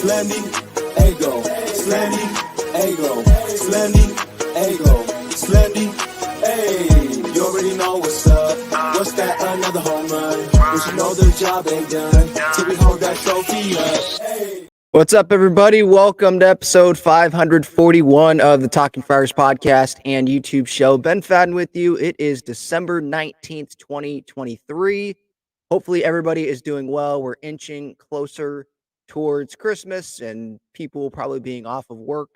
Slendy, ego, Slendy, ego, Slendy, ego, Slendy, hey, you already know what's up. What's that, another home run? But you know the job ain't done till we hold that trophy up. Hey. What's up, everybody? Welcome to episode 541 of the Talking Friars podcast and YouTube show. Ben Fadden with you. It is December 19th, 2023. Hopefully, everybody is doing well. We're inching closer towards Christmas and people probably being off of work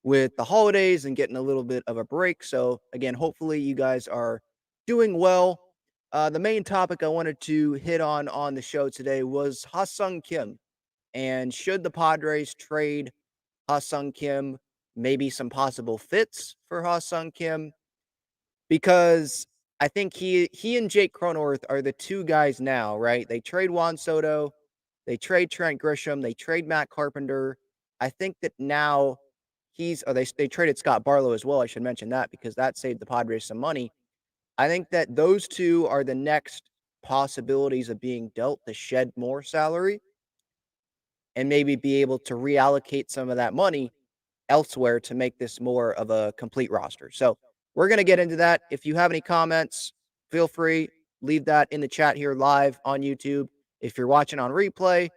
with the holidays and getting a little bit of a break. So, again, hopefully, you guys are doing well. The main topic I wanted to hit on the show today was Ha-Seong Kim. And should the Padres trade Ha-Seong Kim, maybe some possible fits for Ha-Seong Kim? Because I think he and Jake Cronenworth are the two guys now, right? They trade Juan Soto, they trade Trent Grisham, they trade Matt Carpenter. I think that now they traded Scott Barlow as well. I should mention that because that saved the Padres some money. I think that those two are the next possibilities of being dealt to shed more salary and maybe be able to reallocate some of that money elsewhere to make this more of a complete roster. So we're going to get into that. If you have any comments, feel free, leave that in the chat here live on YouTube. If you're watching on replay,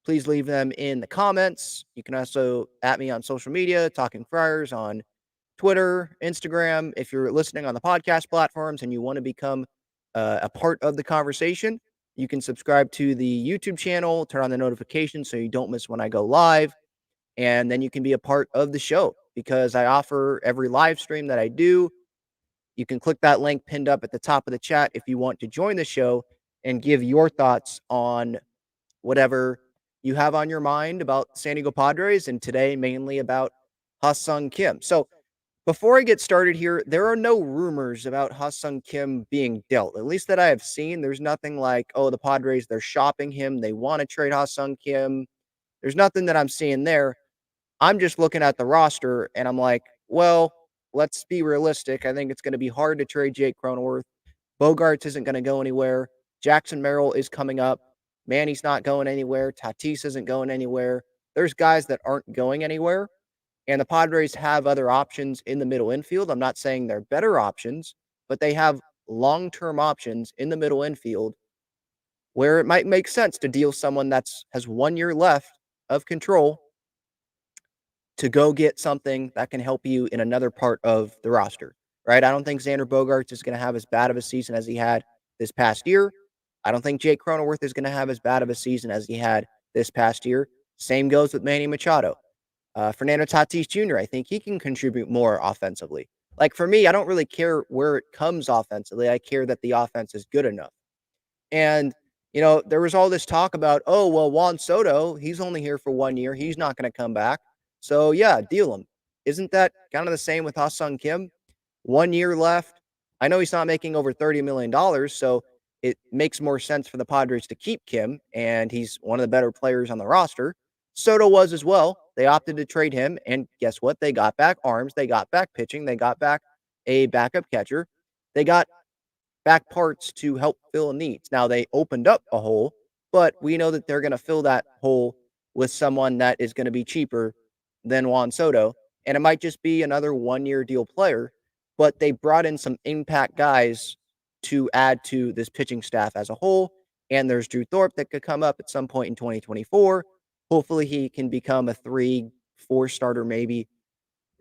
please leave them in the comments. You can also at me on social media, Talking Friars on Twitter, Instagram. If you're listening on the podcast platforms and you want to become a part of the conversation, you can subscribe to the YouTube channel, turn on the notifications so you don't miss when I go live, and then you can be a part of the show because I offer every live stream that I do. You can click that link pinned up at the top of the chat if you want to join the show and give your thoughts on whatever you have on your mind about San Diego Padres, and today mainly about Ha-Seong Kim. So before I get started here, there are no rumors about Ha-Seong Kim being dealt. At least that I have seen. There's nothing like, oh, the Padres, they're shopping him. They want to trade Ha-Seong Kim. There's nothing that I'm seeing there. I'm just looking at the roster and I'm like, well, let's be realistic. I think it's going to be hard to trade Jake Cronenworth. Bogarts isn't going to go anywhere. Jackson Merrill is coming up. Manny's not going anywhere. Tatis isn't going anywhere. There's guys that aren't going anywhere. And the Padres have other options in the middle infield. I'm not saying they're better options, but they have long-term options in the middle infield where it might make sense to deal someone has 1 year left of control to go get something that can help you in another part of the roster, right? I don't think Xander Bogaerts is going to have as bad of a season as he had this past year. I don't think Jake Cronenworth is going to have as bad of a season as he had this past year. Same goes with Manny Machado. Fernando Tatis Jr., I think he can contribute more offensively. Like for me, I don't really care where it comes offensively. I care that the offense is good enough. And, there was all this talk about, oh, well, Juan Soto, he's only here for 1 year. He's not going to come back. So, yeah, deal him. Isn't that kind of the same with Ha-Seong Kim? 1 year left. I know he's not making over $30 million, so it makes more sense for the Padres to keep Kim, and he's one of the better players on the roster. Soto was as well. They opted to trade him, and guess what? They got back arms. They got back pitching. They got back a backup catcher. They got back parts to help fill needs. Now, they opened up a hole, but we know that they're going to fill that hole with someone that is going to be cheaper than Juan Soto, and it might just be another 1 year deal player, but they brought in some impact guys to add to this pitching staff as a whole, and there's Drew Thorpe that could come up at some point in 2024. Hopefully he can become a 3-4 starter maybe.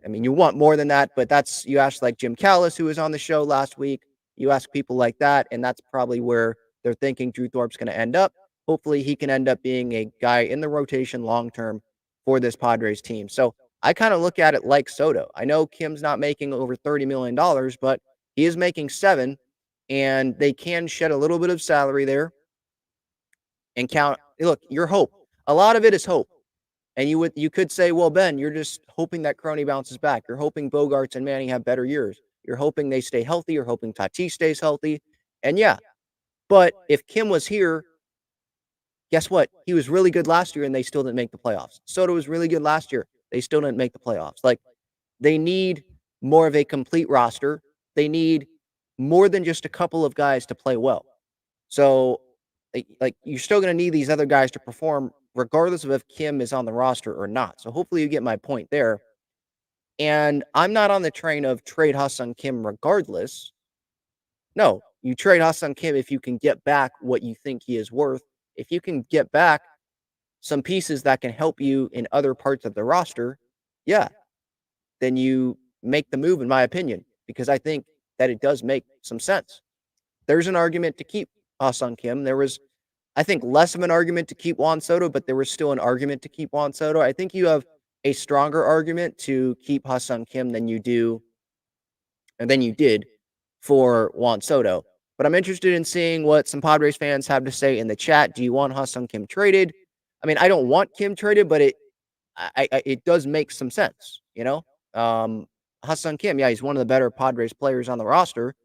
I mean, you want more than that, but you ask like Jim Callis, who was on the show last week. You ask people like that, and that's probably where they're thinking Drew Thorpe's going to end up. Hopefully he can end up being a guy in the rotation long-term for this Padres team. So I kind of look at it like Soto. I know Kim's not making over $30 million, but he is making $7 million, and they can shed a little bit of salary there and count. Look, your hope. A lot of it is hope. And you could say, well, Ben, you're just hoping that Crony bounces back. You're hoping Bogarts and Manning have better years. You're hoping they stay healthy. You're hoping Tatis stays healthy. And yeah, but if Kim was here, guess what? He was really good last year and they still didn't make the playoffs. Soto was really good last year. They still didn't make the playoffs. Like, they need more of a complete roster. They need more than just a couple of guys to play well. So, like you're still going to need these other guys to perform regardless of if Kim is on the roster or not. So hopefully you get my point there. And I'm not on the train of trade Ha-Seong Kim regardless. No, you trade Ha-Seong Kim if you can get back what you think he is worth. If you can get back some pieces that can help you in other parts of the roster, yeah, then you make the move, in my opinion, because I think that it does make some sense. There's an argument to keep Ha-Seong Kim. There was, I think, less of an argument to keep Juan Soto, but there was still an argument to keep Juan Soto. I think you have a stronger argument to keep Ha-Seong Kim than you do, and than you did for Juan Soto. But I'm interested in seeing what some Padres fans have to say in the chat. Do you want Ha-Seong Kim traded? I mean, I don't want Kim traded, but it does make some sense, you know? Ha-Seong Kim, yeah, he's one of the better Padres players on the roster.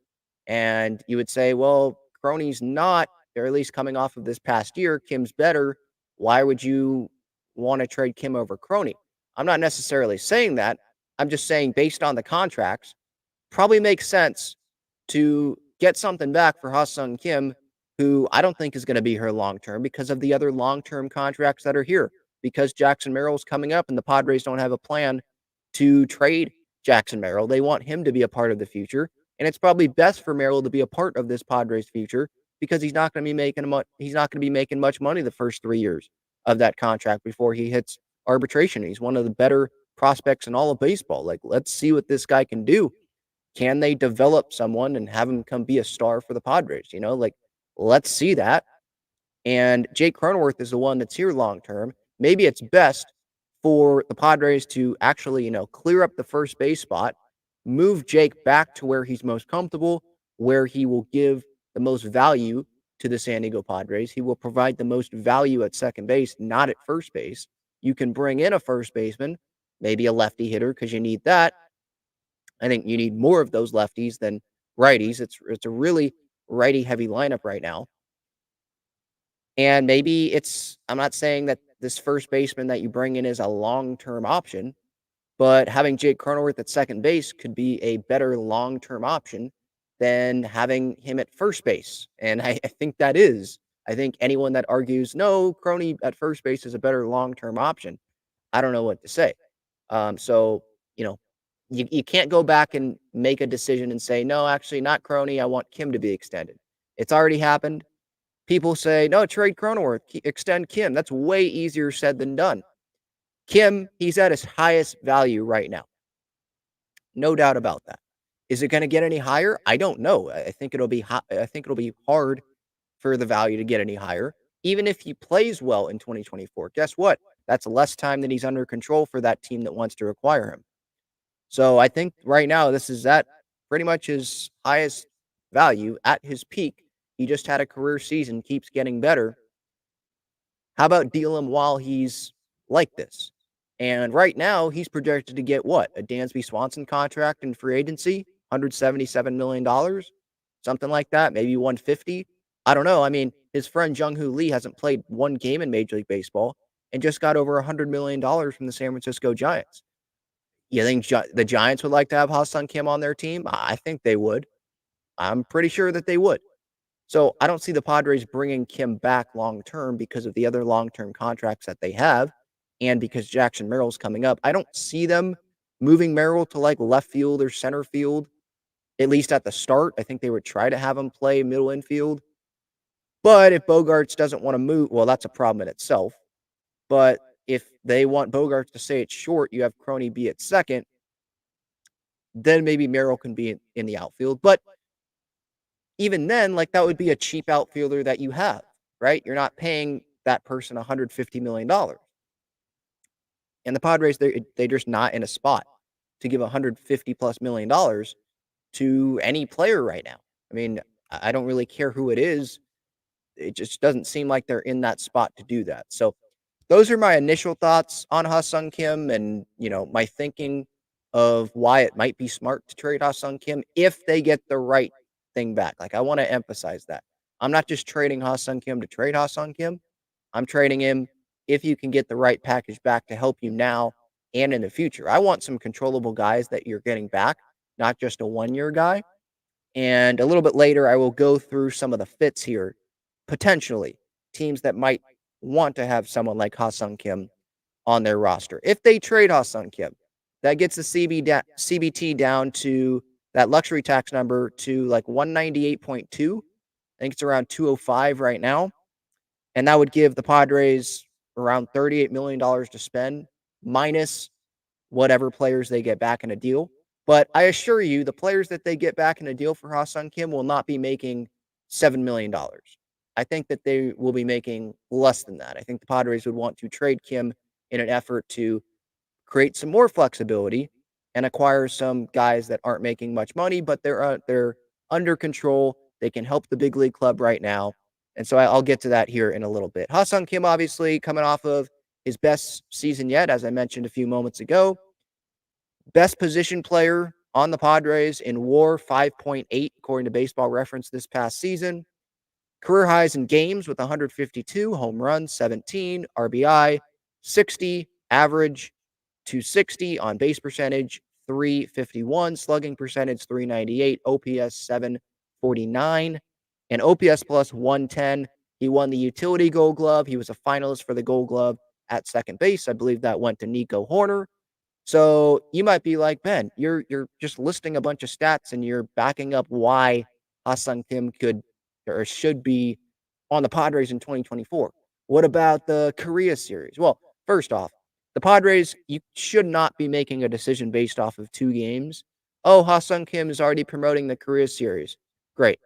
And you would say, well, Crony's not, or at least coming off of this past year, Kim's better. Why would you want to trade Kim over Crony? I'm not necessarily saying that. I'm just saying, based on the contracts, probably makes sense to get something back for Ha-Seong Kim, who I don't think is going to be here long term because of the other long term contracts that are here. Because Jackson Merrill's coming up and the Padres don't have a plan to trade Jackson Merrill. They want him to be a part of the future. And it's probably best for Merrill to be a part of this Padres future because he's not going to be making much money the first 3 years of that contract before he hits arbitration. He's one of the better prospects in all of baseball. Like, let's see what this guy can do. Can they develop someone and have him come be a star for the Padres? You know, like, let's see that. And Jake Cronenworth is the one that's here long term. Maybe it's best for the Padres to actually, clear up the first base spot, move Jake back to where he's most comfortable, where he will give the most value to the San Diego Padres. He will provide the most value at second base, not at first base. You can bring in a first baseman, maybe a lefty hitter because you need that. I think you need more of those lefties than righties. It's a really righty heavy lineup right now. And maybe I'm not saying that this first baseman that you bring in is a long-term option, but having Jake Cronenworth at second base could be a better long-term option than having him at first base. And I think that is. I think anyone that argues, no, Croney at first base is a better long-term option, I don't know what to say. So, you can't go back and make a decision and say, no, actually not Croney. I want Kim to be extended. It's already happened. People say, no, trade Cronenworth, extend Kim. That's way easier said than done. Kim, he's at his highest value right now. No doubt about that. Is it going to get any higher? I don't know. I think it'll be hard for the value to get any higher. Even if he plays well in 2024, guess what? That's less time that he's under control for that team that wants to acquire him. So I think right now this is at pretty much his highest value at his peak. He just had a career season, keeps getting better. How about deal him while he's like this? And right now, he's projected to get what? A Dansby Swanson contract in free agency? $177 million? Something like that? Maybe 150? I don't know. I mean, his friend Jung-Hoo Lee hasn't played one game in Major League Baseball and just got over $100 million from the San Francisco Giants. You think the Giants would like to have Ha-Seong Kim on their team? I think they would. I'm pretty sure that they would. So I don't see the Padres bringing Kim back long term because of the other long term contracts that they have, and because Jackson Merrill's coming up. I don't see them moving Merrill to like left field or center field, at least at the start. I think they would try to have him play middle infield. But if Bogaerts doesn't want to move, well, that's a problem in itself. But if they want Bogaerts to say it's short, you have Crony be at second, then maybe Merrill can be in the outfield. But even then, like, that would be a cheap outfielder that you have, right? You're not paying that person $150 million. And the Padres, they're just not in a spot to give $150+ million to any player right now. I mean, I don't really care who it is. It just doesn't seem like they're in that spot to do that. So those are my initial thoughts on Ha-Seong Kim and, my thinking of why it might be smart to trade Ha-Seong Kim if they get the right thing back. Like, I want to emphasize that. I'm not just trading Ha-Seong Kim to trade Ha-Seong Kim. I'm trading him if you can get the right package back to help you now and in the future. I want some controllable guys that you're getting back, not just a one-year guy. And a little bit later, I will go through some of the fits here, potentially, teams that might want to have someone like Ha-Seong Kim on their roster. If they trade Ha-Seong Kim, that gets the CBT down to that luxury tax number to like 198.2. I think it's around 205 right now. And that would give the Padres around $38 million to spend, minus whatever players they get back in a deal. But I assure you, the players that they get back in a deal for Ha-Seong Kim will not be making $7 million. I think that they will be making less than that. I think the Padres would want to trade Kim in an effort to create some more flexibility and acquire some guys that aren't making much money, but they're under control. They can help the big league club right now. And so I'll get to that here in a little bit. Ha-Seong Kim, obviously, coming off of his best season yet, as I mentioned a few moments ago. Best position player on the Padres in WAR, 5.8, according to Baseball Reference this past season. Career highs in games with 152, home runs, 17, RBI, 60, average, 260, on base percentage, 351, slugging percentage, 398, OPS, 749, and OPS plus 110. He won the utility Gold Glove. He was a finalist for the Gold Glove at second base. I believe that went to Nico Horner. So you might be like, Ben, you're just listing a bunch of stats and you're backing up why Ha-Seong Kim could or should be on the Padres in 2024. What about the Korea series? Well, first off, the Padres, you should not be making a decision based off of 2 games. Oh, Ha-Seong Kim is already promoting the Korea series. Great.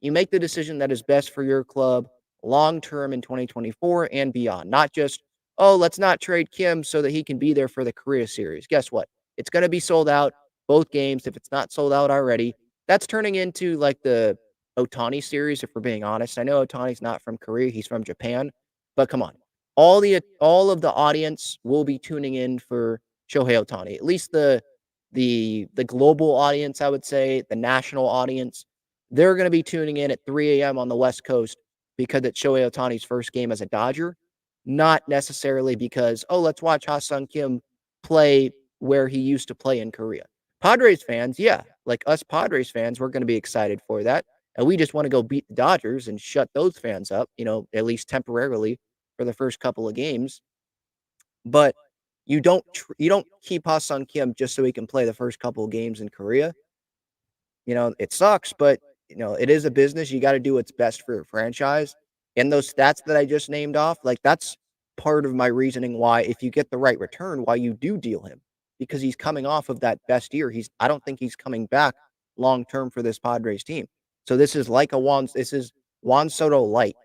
You make the decision that is best for your club long-term in 2024 and beyond, not just, oh, let's not trade Kim so that he can be there for the Korea series. Guess what? It's going to be sold out both games if it's not sold out already. That's turning into like the Ohtani series, if we're being honest. I know Ohtani's not from Korea, he's from Japan, but come on. All of the audience will be tuning in for Shohei Ohtani. At least the global audience, I would say, the national audience. They're going to be tuning in at 3 a.m. on the West Coast because it's Shohei Ohtani's first game as a Dodger, not necessarily because, oh, let's watch Ha-Seong Kim play where he used to play in Korea. Padres fans, yeah, like us Padres fans, we're going to be excited for that. And we just want to go beat the Dodgers and shut those fans up, at least temporarily for the first couple of games. But you don't keep Ha-Seong Kim just so he can play the first couple of games in Korea. It sucks, but it is a business. You got to do what's best for your franchise. And those stats that I just named off, like that's part of my reasoning why, if you get the right return, why you do deal him, because he's coming off of that best year. I don't think he's coming back long term for this Padres team. So this is like this is Juan Soto light,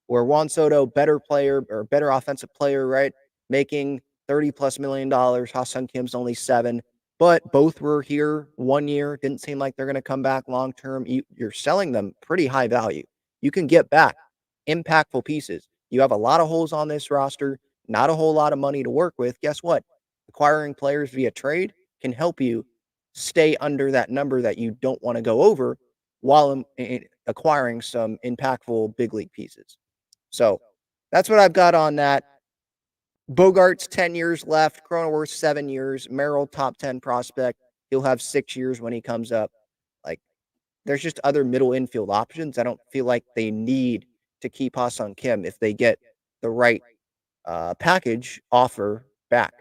where Juan Soto, better player or better offensive player, right? Making $30+ million. Ha-Seong Kim's only 7. But both were here 1 year. Didn't seem like they're going to come back long term. You're selling them pretty high value. You can get back impactful pieces. You have a lot of holes on this roster, not a whole lot of money to work with. Guess what? Acquiring players via trade can help you stay under that number that you don't want to go over while acquiring some impactful big league pieces. So that's what I've got on that. Bogart's 10 years left. Cronenworth 7 years. Merrill, top 10 prospect. He'll have 6 years when he comes up. Like, there's just other middle infield options. I don't feel like they need to keep Ha-Seong Kim if they get the right package offer back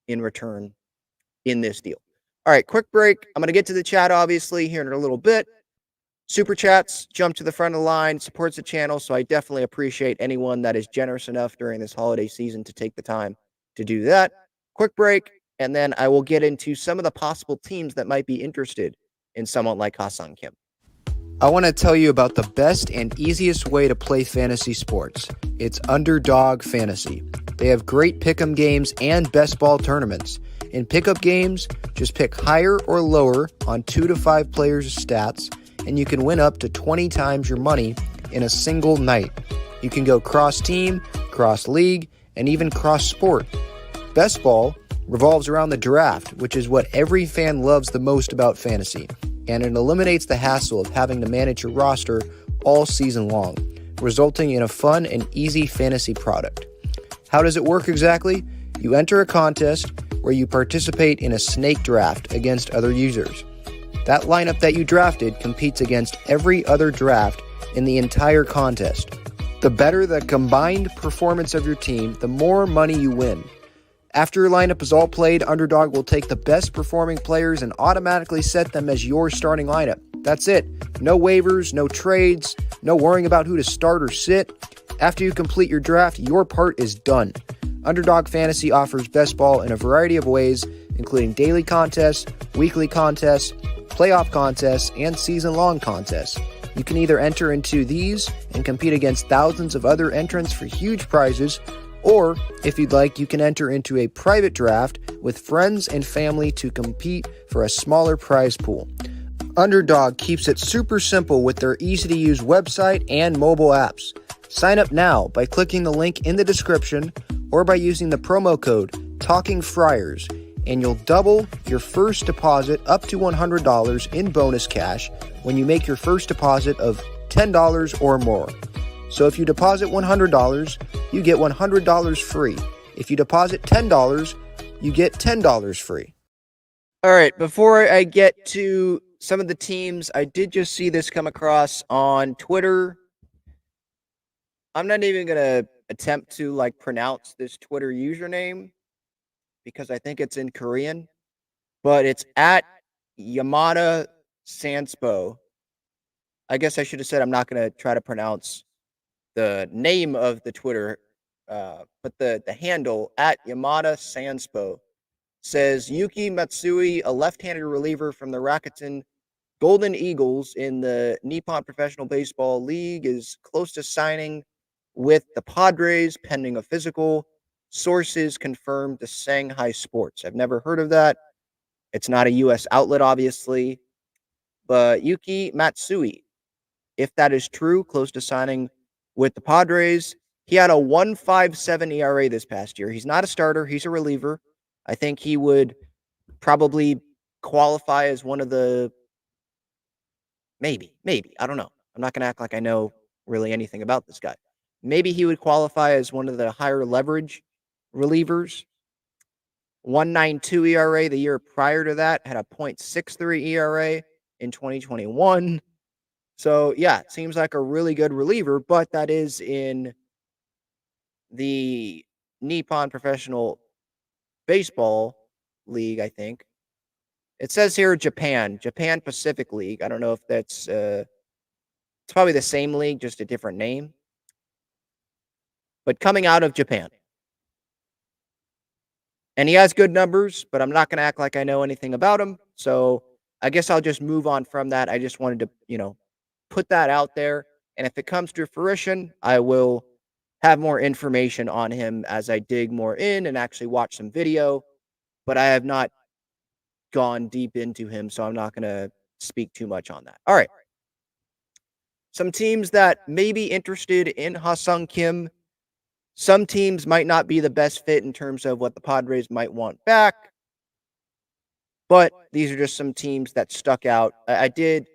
in return in this deal. All right, quick break. I'm going to get to the chat, obviously, here in a little bit. Super chats jump to the front of the line, supports the channel, so I definitely appreciate anyone that is generous enough during this holiday season to take the time to do that. Quick break, and then I will get into some of the possible teams that might be interested in someone like Ha-Seong Kim. I want to tell you about the best and easiest way to play fantasy sports. It's Underdog Fantasy. They have great pick'em games and best ball tournaments. In pick'em games, just pick higher or lower on 2 to 5 players' stats, and you can win up to 20 times your money in a single night. You can go cross-team, cross-league, and even cross-sport. Best ball revolves around the draft, which is what every fan loves the most about fantasy, and it eliminates the hassle of having to manage your roster all season long, resulting in a fun and easy fantasy product. How does it work exactly? You enter a contest where you participate in a snake draft against other users. That lineup that you drafted competes against every other draft in the entire contest. The better the combined performance of your team, the more money you win. After your lineup is all played, Underdog will take the best performing players and automatically set them as your starting lineup. That's it. No waivers, no trades, no worrying about who to start or sit. After you complete your draft, your part is done. Underdog Fantasy offers best ball in a variety of ways, including daily contests, weekly contests, playoff contests, and season-long contests. You can either enter into these and compete against thousands of other entrants for huge prizes, or, if you'd like, you can enter into a private draft with friends and family to compete for a smaller prize pool. Underdog keeps it super simple with their easy-to-use website and mobile apps. Sign up now by clicking the link in the description or by using the promo code TALKINGFRIARS, and you'll double your first deposit up to $100 in bonus cash when you make your first deposit of $10 or more. So if you deposit $100, you get $100 free. If you deposit $10, you get $10 free. All right, before I get to some of the teams, I did just see this come across on Twitter. I'm not even going to attempt to pronounce this Twitter username because I think it's in Korean, but it's at Yamada Sanspo. I guess I should have said I'm not going to try to pronounce the name of the Twitter, but the handle at Yamada Sanspo says Yuki Matsui, a left-handed reliever from the Rakuten Golden Eagles in the Nippon Professional Baseball League, is close to signing with the Padres pending a physical. Sources confirmed to Shanghai Sports. I've never heard of that. It's not a U.S. outlet, obviously. But Yuki Matsui, if that is true, close to signing with the Padres. He had a 1.57 ERA this past year. He's not a starter. He's a reliever. I think he would probably qualify as one of the maybe. I don't know. I'm not going to act like I know really anything about this guy. Maybe he would qualify as one of the higher leverage relievers. 1.92 ERA the year prior to that, had a 0.63 ERA in 2021. So, yeah, it seems like a really good reliever, but that is in the Nippon Professional Baseball League, I think. It says here Japan Pacific League. I don't know if that's it's probably the same league, just a different name. But coming out of Japan. And he has good numbers, but I'm not going to act like I know anything about him. So I guess I'll just move on from that. I just wanted to, put that out there. And if it comes to fruition, I will have more information on him as I dig more in and actually watch some video. But I have not gone deep into him, so I'm not going to speak too much on that. All right. Some teams that may be interested in Ha-Seong Kim. Some teams might not be the best fit in terms of what the Padres might want back. But these are just some teams that stuck out. I did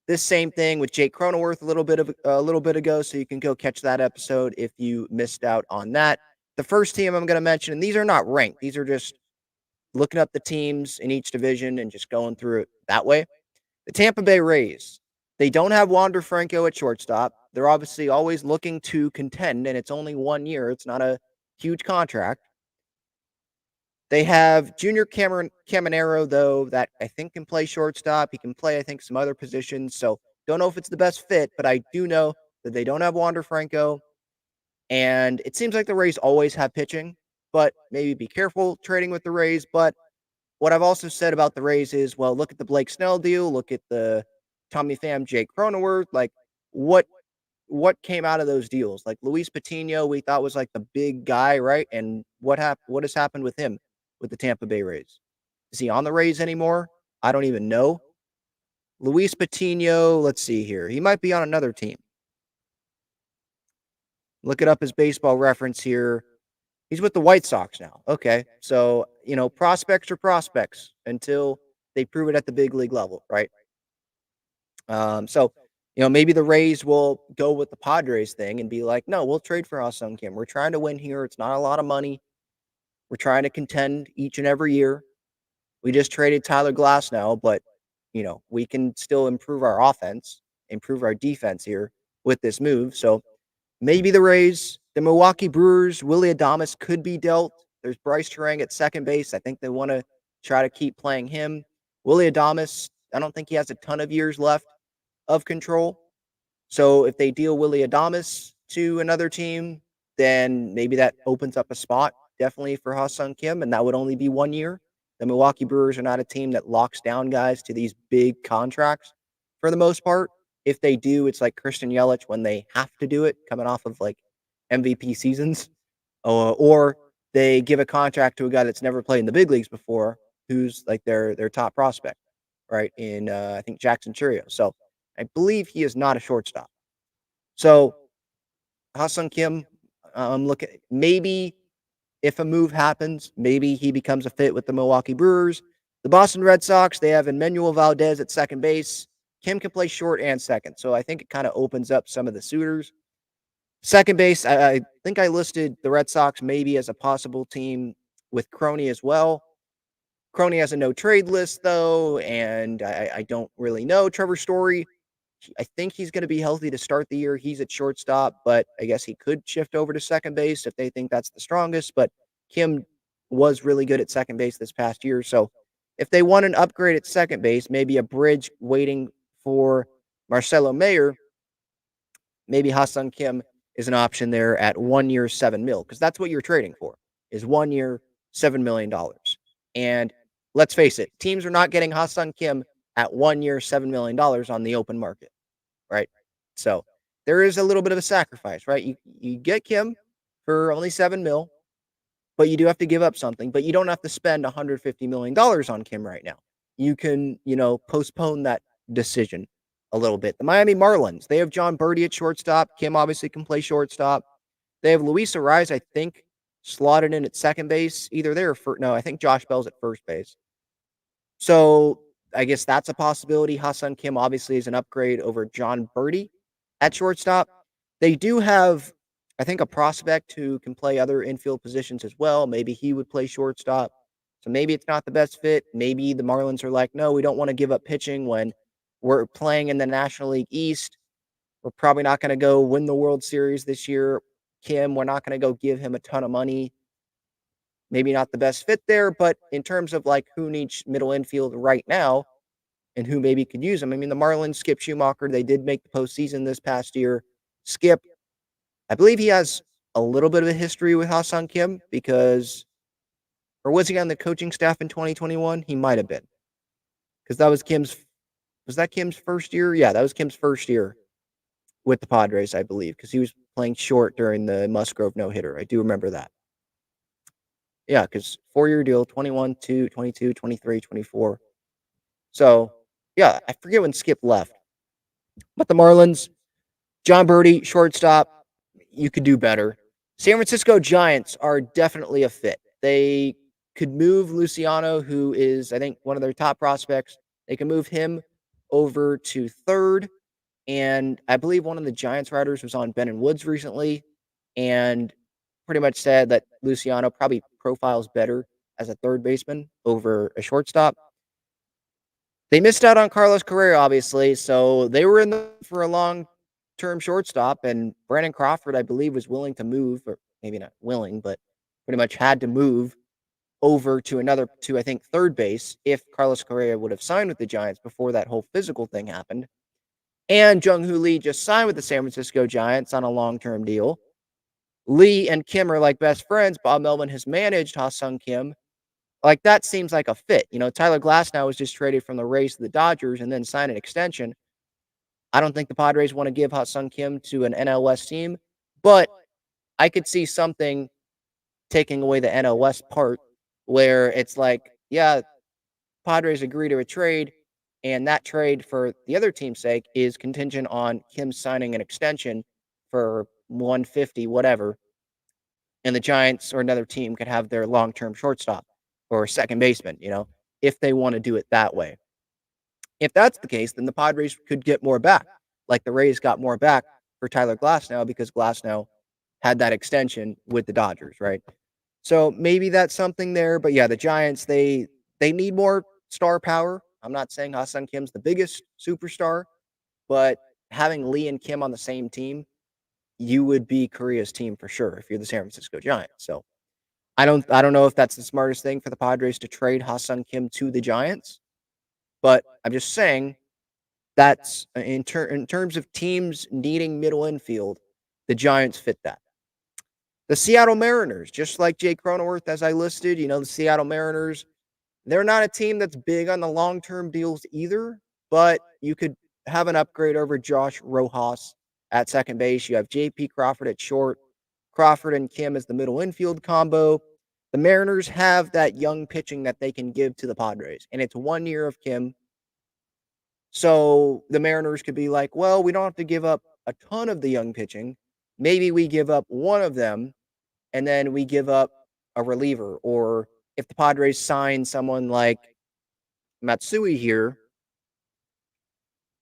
this same thing with Jake Cronenworth a little bit ago, so you can go catch that episode if you missed out on that. The first team I'm going to mention, and these are not ranked. These are just looking up the teams in each division and just going through it that way. The Tampa Bay Rays. They don't have Wander Franco at shortstop. They're obviously always looking to contend, and it's only 1 year. It's not a huge contract. They have Junior Caminero, though, that I think can play shortstop. He can play, I think, some other positions. So don't know if it's the best fit, but I do know that they don't have Wander Franco. And it seems like the Rays always have pitching, but maybe be careful trading with the Rays. But what I've also said about the Rays is, well, look at the Blake Snell deal. Look at the Tommy Pham, Jake Cronenworth. Like, what came out of those deals? Like Luis Patino, we thought was like the big guy, right? And what has happened with him with the Tampa Bay Rays? Is he on the Rays anymore? I don't even know. Luis Patino, let's see here. He might be on another team. Looking up his baseball reference here. He's with the White Sox now. Okay. So, prospects are prospects until they prove it at the big league level, right? So, maybe the Rays will go with the Padres thing and be like, no, we'll trade for Ha-Seong Kim. We're trying to win here. It's not a lot of money. We're trying to contend each and every year. We just traded Tyler Glass now, but, we can still improve our offense, improve our defense here with this move. So maybe the Rays. The Milwaukee Brewers, Willie Adames could be dealt. There's Bryce Terang at second base. I think they want to try to keep playing him. Willie Adames, I don't think he has a ton of years left of control. So if they deal Willie Adames to another team, then maybe that opens up a spot definitely for Ha-Seong Kim, and that would only be 1 year. The Milwaukee Brewers are not a team that locks down guys to these big contracts for the most part. If they do, it's like Christian Yelich when they have to do it, coming off of like MVP seasons, or they give a contract to a guy that's never played in the big leagues before, who's like their top prospect, right? In I think Jackson Churio. So I believe he is not a shortstop. So Ha-Seong Kim, I'm looking maybe if a move happens, maybe he becomes a fit with the Milwaukee Brewers. The Boston Red Sox, they have Emmanuel Valdez at second base. Kim can play short and second, so I think it kind of opens up some of the suitors. Second base, I think I listed the Red Sox maybe as a possible team with Crony as well. Crony has a no trade list though, and I don't really know. Trevor Story, I think he's going to be healthy to start the year. He's at shortstop, but I guess he could shift over to second base if they think that's the strongest. But Kim was really good at second base this past year. So if they want an upgrade at second base, maybe a bridge waiting for Marcelo Mayer, maybe Ha-Seong Kim is an option there at 1 year, $7 million, because that's what you're trading for is 1 year, $7 million. And let's face it, teams are not getting Ha-Seong Kim at 1 year, $7 million on the open market, right? So there is a little bit of a sacrifice, right? You get Kim for only 7 mil, but you do have to give up something, but you don't have to spend $150 million on Kim right now. You can, postpone that decision a little bit. The Miami Marlins, they have John Birdie at shortstop. Kim obviously can play shortstop. They have Luis Ariz, I think, slotted in at second base. Either there or no, I think Josh Bell's at first base. So I guess that's a possibility. Ha-Seong Kim obviously is an upgrade over John Birdie at shortstop. They do have, I think, a prospect who can play other infield positions as well. Maybe he would play shortstop. So maybe it's not the best fit. Maybe the Marlins are like, no, we don't want to give up pitching when we're playing in the National League East. We're probably not going to go win the World Series this year. Kim, we're not going to go give him a ton of money. Maybe not the best fit there, but in terms of like who needs middle infield right now and who maybe could use them. I mean, the Marlins, Skip Schumacher, they did make the postseason this past year. Skip, I believe he has a little bit of a history with Ha-Seong Kim or was he on the coaching staff in 2021? He might have been. Because was that Kim's first year? Yeah, that was Kim's first year with the Padres, I believe, because he was playing short during the Musgrove no-hitter. I do remember that. Yeah, because 4-year deal, 21, 22, 23, 24. So, yeah, I forget when Skip left. But the Marlins, John Birdie, shortstop, you could do better. San Francisco Giants are definitely a fit. They could move Luciano, who is, I think, one of their top prospects. They can move him over to third. And I believe one of the Giants writers was on Ben and Woods recently and pretty much said that Luciano probably profiles better as a third baseman over a shortstop. They missed out on Carlos Correa, obviously, so they were in for a long-term shortstop, and Brandon Crawford, I believe, was willing to move, or maybe not willing, but pretty much had to move over to I think, third base if Carlos Correa would have signed with the Giants before that whole physical thing happened. And Jung-Hoo Lee just signed with the San Francisco Giants on a long-term deal. Lee and Kim are like best friends. Bob Melvin has managed Ha-Seong Kim. Like, that seems like a fit. Tyler Glasnow was just traded from the Rays to the Dodgers and then signed an extension. I don't think the Padres want to give Ha-Seong Kim to an NL West team, but I could see something taking away the NL West part where it's like, yeah, Padres agree to a trade, and that trade for the other team's sake is contingent on Kim signing an extension for 150, whatever, and the Giants or another team could have their long-term shortstop or second baseman, if they want to do it that way. If that's the case, then the Padres could get more back, like the Rays got more back for Tyler Glasnow because Glasnow had that extension with the Dodgers, right? So maybe that's something there, but yeah, the Giants, they need more star power. I'm not saying Ha-Seong Kim's the biggest superstar, but having Lee and Kim on the same team, you would be Korea's team for sure if you're the San Francisco Giants. So I don't know if that's the smartest thing for the Padres to trade Ha-Seong Kim to the Giants, but I'm just saying that's in terms of teams needing middle infield, the Giants fit that. The Seattle Mariners, just like Jay Cronenworth, as I listed, the Seattle Mariners, they're not a team that's big on the long-term deals either, but you could have an upgrade over Josh Rojas at second base. You have J.P. Crawford at short, Crawford and Kim as the middle infield combo. The Mariners have that young pitching that they can give to the Padres, and it's 1 year of Kim. So the Mariners could be like, well, we don't have to give up a ton of the young pitching. Maybe we give up one of them, and then we give up a reliever. Or if the Padres sign someone like Matsui here,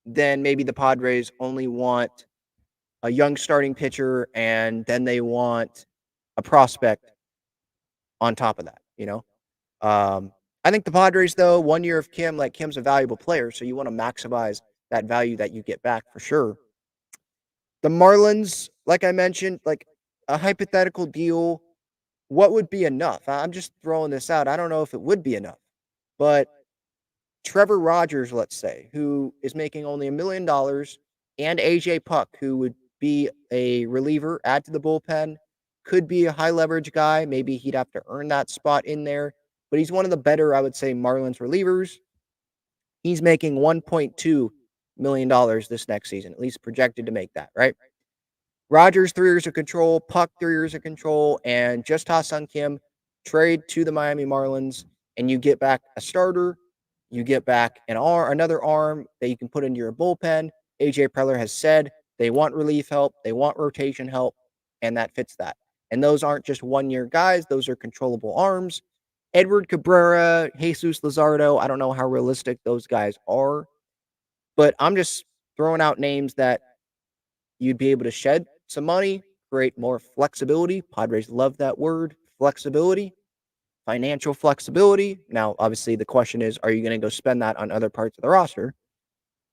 then maybe the Padres only want a young starting pitcher and then they want a prospect on top of that. I think the Padres, though, 1 year of Kim, like Kim's a valuable player, so you want to maximize that value that you get back for sure. The Marlins, like I mentioned, like a hypothetical deal, what would be enough? I'm just throwing this out. I don't know if it would be enough, but Trevor Rogers, let's say, who is making only $1 million, and AJ Puck, who would be a reliever, add to the bullpen, could be a high leverage guy. Maybe he'd have to earn that spot in there, but he's one of the better, I would say, Marlins relievers. He's making $1.2 million this next season, at least projected to make that, right? Rogers, 3 years of control, Puck, 3 years of control, and just Ha-Seong Kim trade to the Miami Marlins, and you get back a starter. You get back another arm that you can put into your bullpen. AJ Preller has said they want relief help, they want rotation help, and that fits that. And those aren't just 1 year guys, those are controllable arms. Edward Cabrera, Jesus Luzardo, I don't know how realistic those guys are, but I'm just throwing out names that you'd be able to shed some money, create more flexibility. Padres love that word, flexibility, financial flexibility. Now, obviously, the question is, are you going to go spend that on other parts of the roster?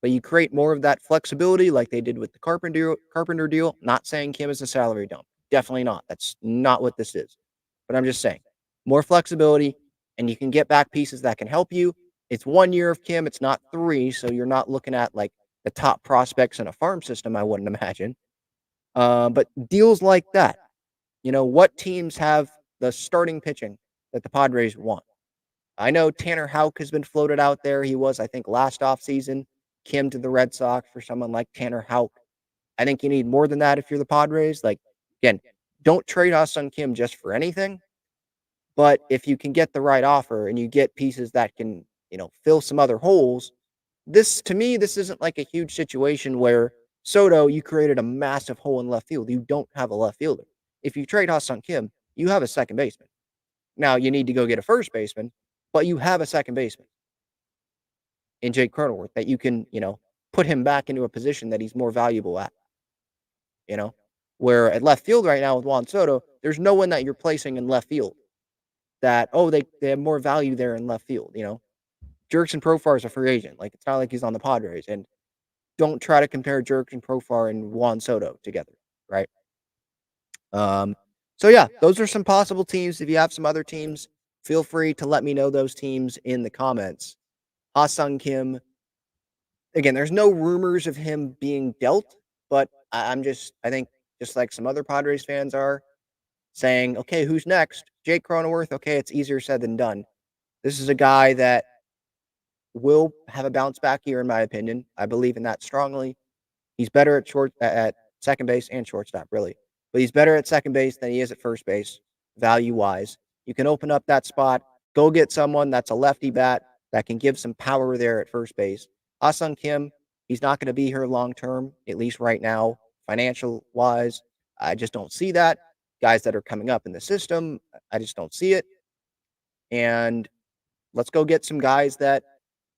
But you create more of that flexibility like they did with the Carpenter deal. Not saying Kim is a salary dump. Definitely not. That's not what this is. But I'm just saying, more flexibility, and you can get back pieces that can help you. It's 1 year of Kim. It's not 3, so you're not looking at like the top prospects in a farm system, I wouldn't imagine. But deals like that, what teams have the starting pitching that the Padres want? I know Tanner Houck has been floated out there. He was, I think, last offseason. Kim to the Red Sox for someone like Tanner Houck. I think you need more than that if you're the Padres. Like, again, don't trade Ha-Seong Kim just for anything. But if you can get the right offer and you get pieces that can, fill some other holes, to me, this isn't like a huge situation where Soto, you created a massive hole in left field. You don't have a left fielder. If you trade Ha-Seong Kim, you have a second baseman. Now, you need to go get a first baseman, but you have a second baseman in Jake Cronenworth that you can, put him back into a position that he's more valuable at, you know? Where at left field right now with Juan Soto, there's no one that you're placing in left field that, they have more value there in left field, Jurickson Profar is a free agent. Like, it's not like he's on the Padres. And don't try to compare Jurickson Profar and Juan Soto together, right? So yeah, those are some possible teams. If you have some other teams, feel free to let me know those teams in the comments. Ha-Seong Kim, again, there's no rumors of him being dealt, but I think just like some other Padres fans are saying, okay, who's next? Jake Cronenworth. Okay, it's easier said than done. This is a guy that will have a bounce back year, in my opinion. I believe in that strongly. He's better at second base and shortstop, really. But he's better at second base than he is at first base, value-wise. You can open up that spot, go get someone that's a lefty bat that can give some power there at first base. Ha-Seong Kim, he's not going to be here long-term, at least right now, financial-wise. I just don't see that. Guys that are coming up in the system, I just don't see it. And let's go get some guys that,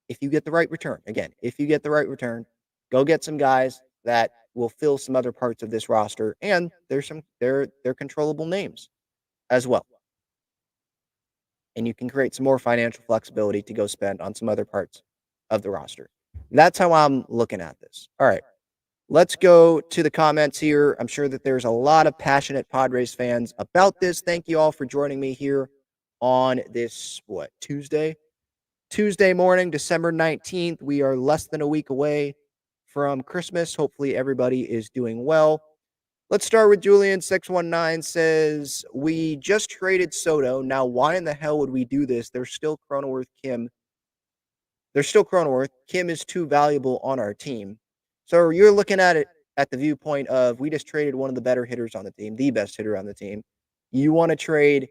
if you get the right return, again, if you get the right return, go get some guys that will fill some other parts of this roster, and they're controllable names as well. And you can create some more financial flexibility to go spend on some other parts of the roster. That's how I'm looking at this. All right. let's go to the comments here. I'm sure that there's a lot of passionate Padres fans about this. Thank you all for joining me here on this, Tuesday morning, December 19th. We are less than a week away from Christmas. Hopefully, everybody is doing well. Let's start with Julian619 says, we just traded Soto. Now, why in the hell would we do this? There's still Cronenworth, Kim. Kim is too valuable on our team. So you're looking at it at the viewpoint of we just traded one of the better hitters on the team, the best hitter on the team. You want to trade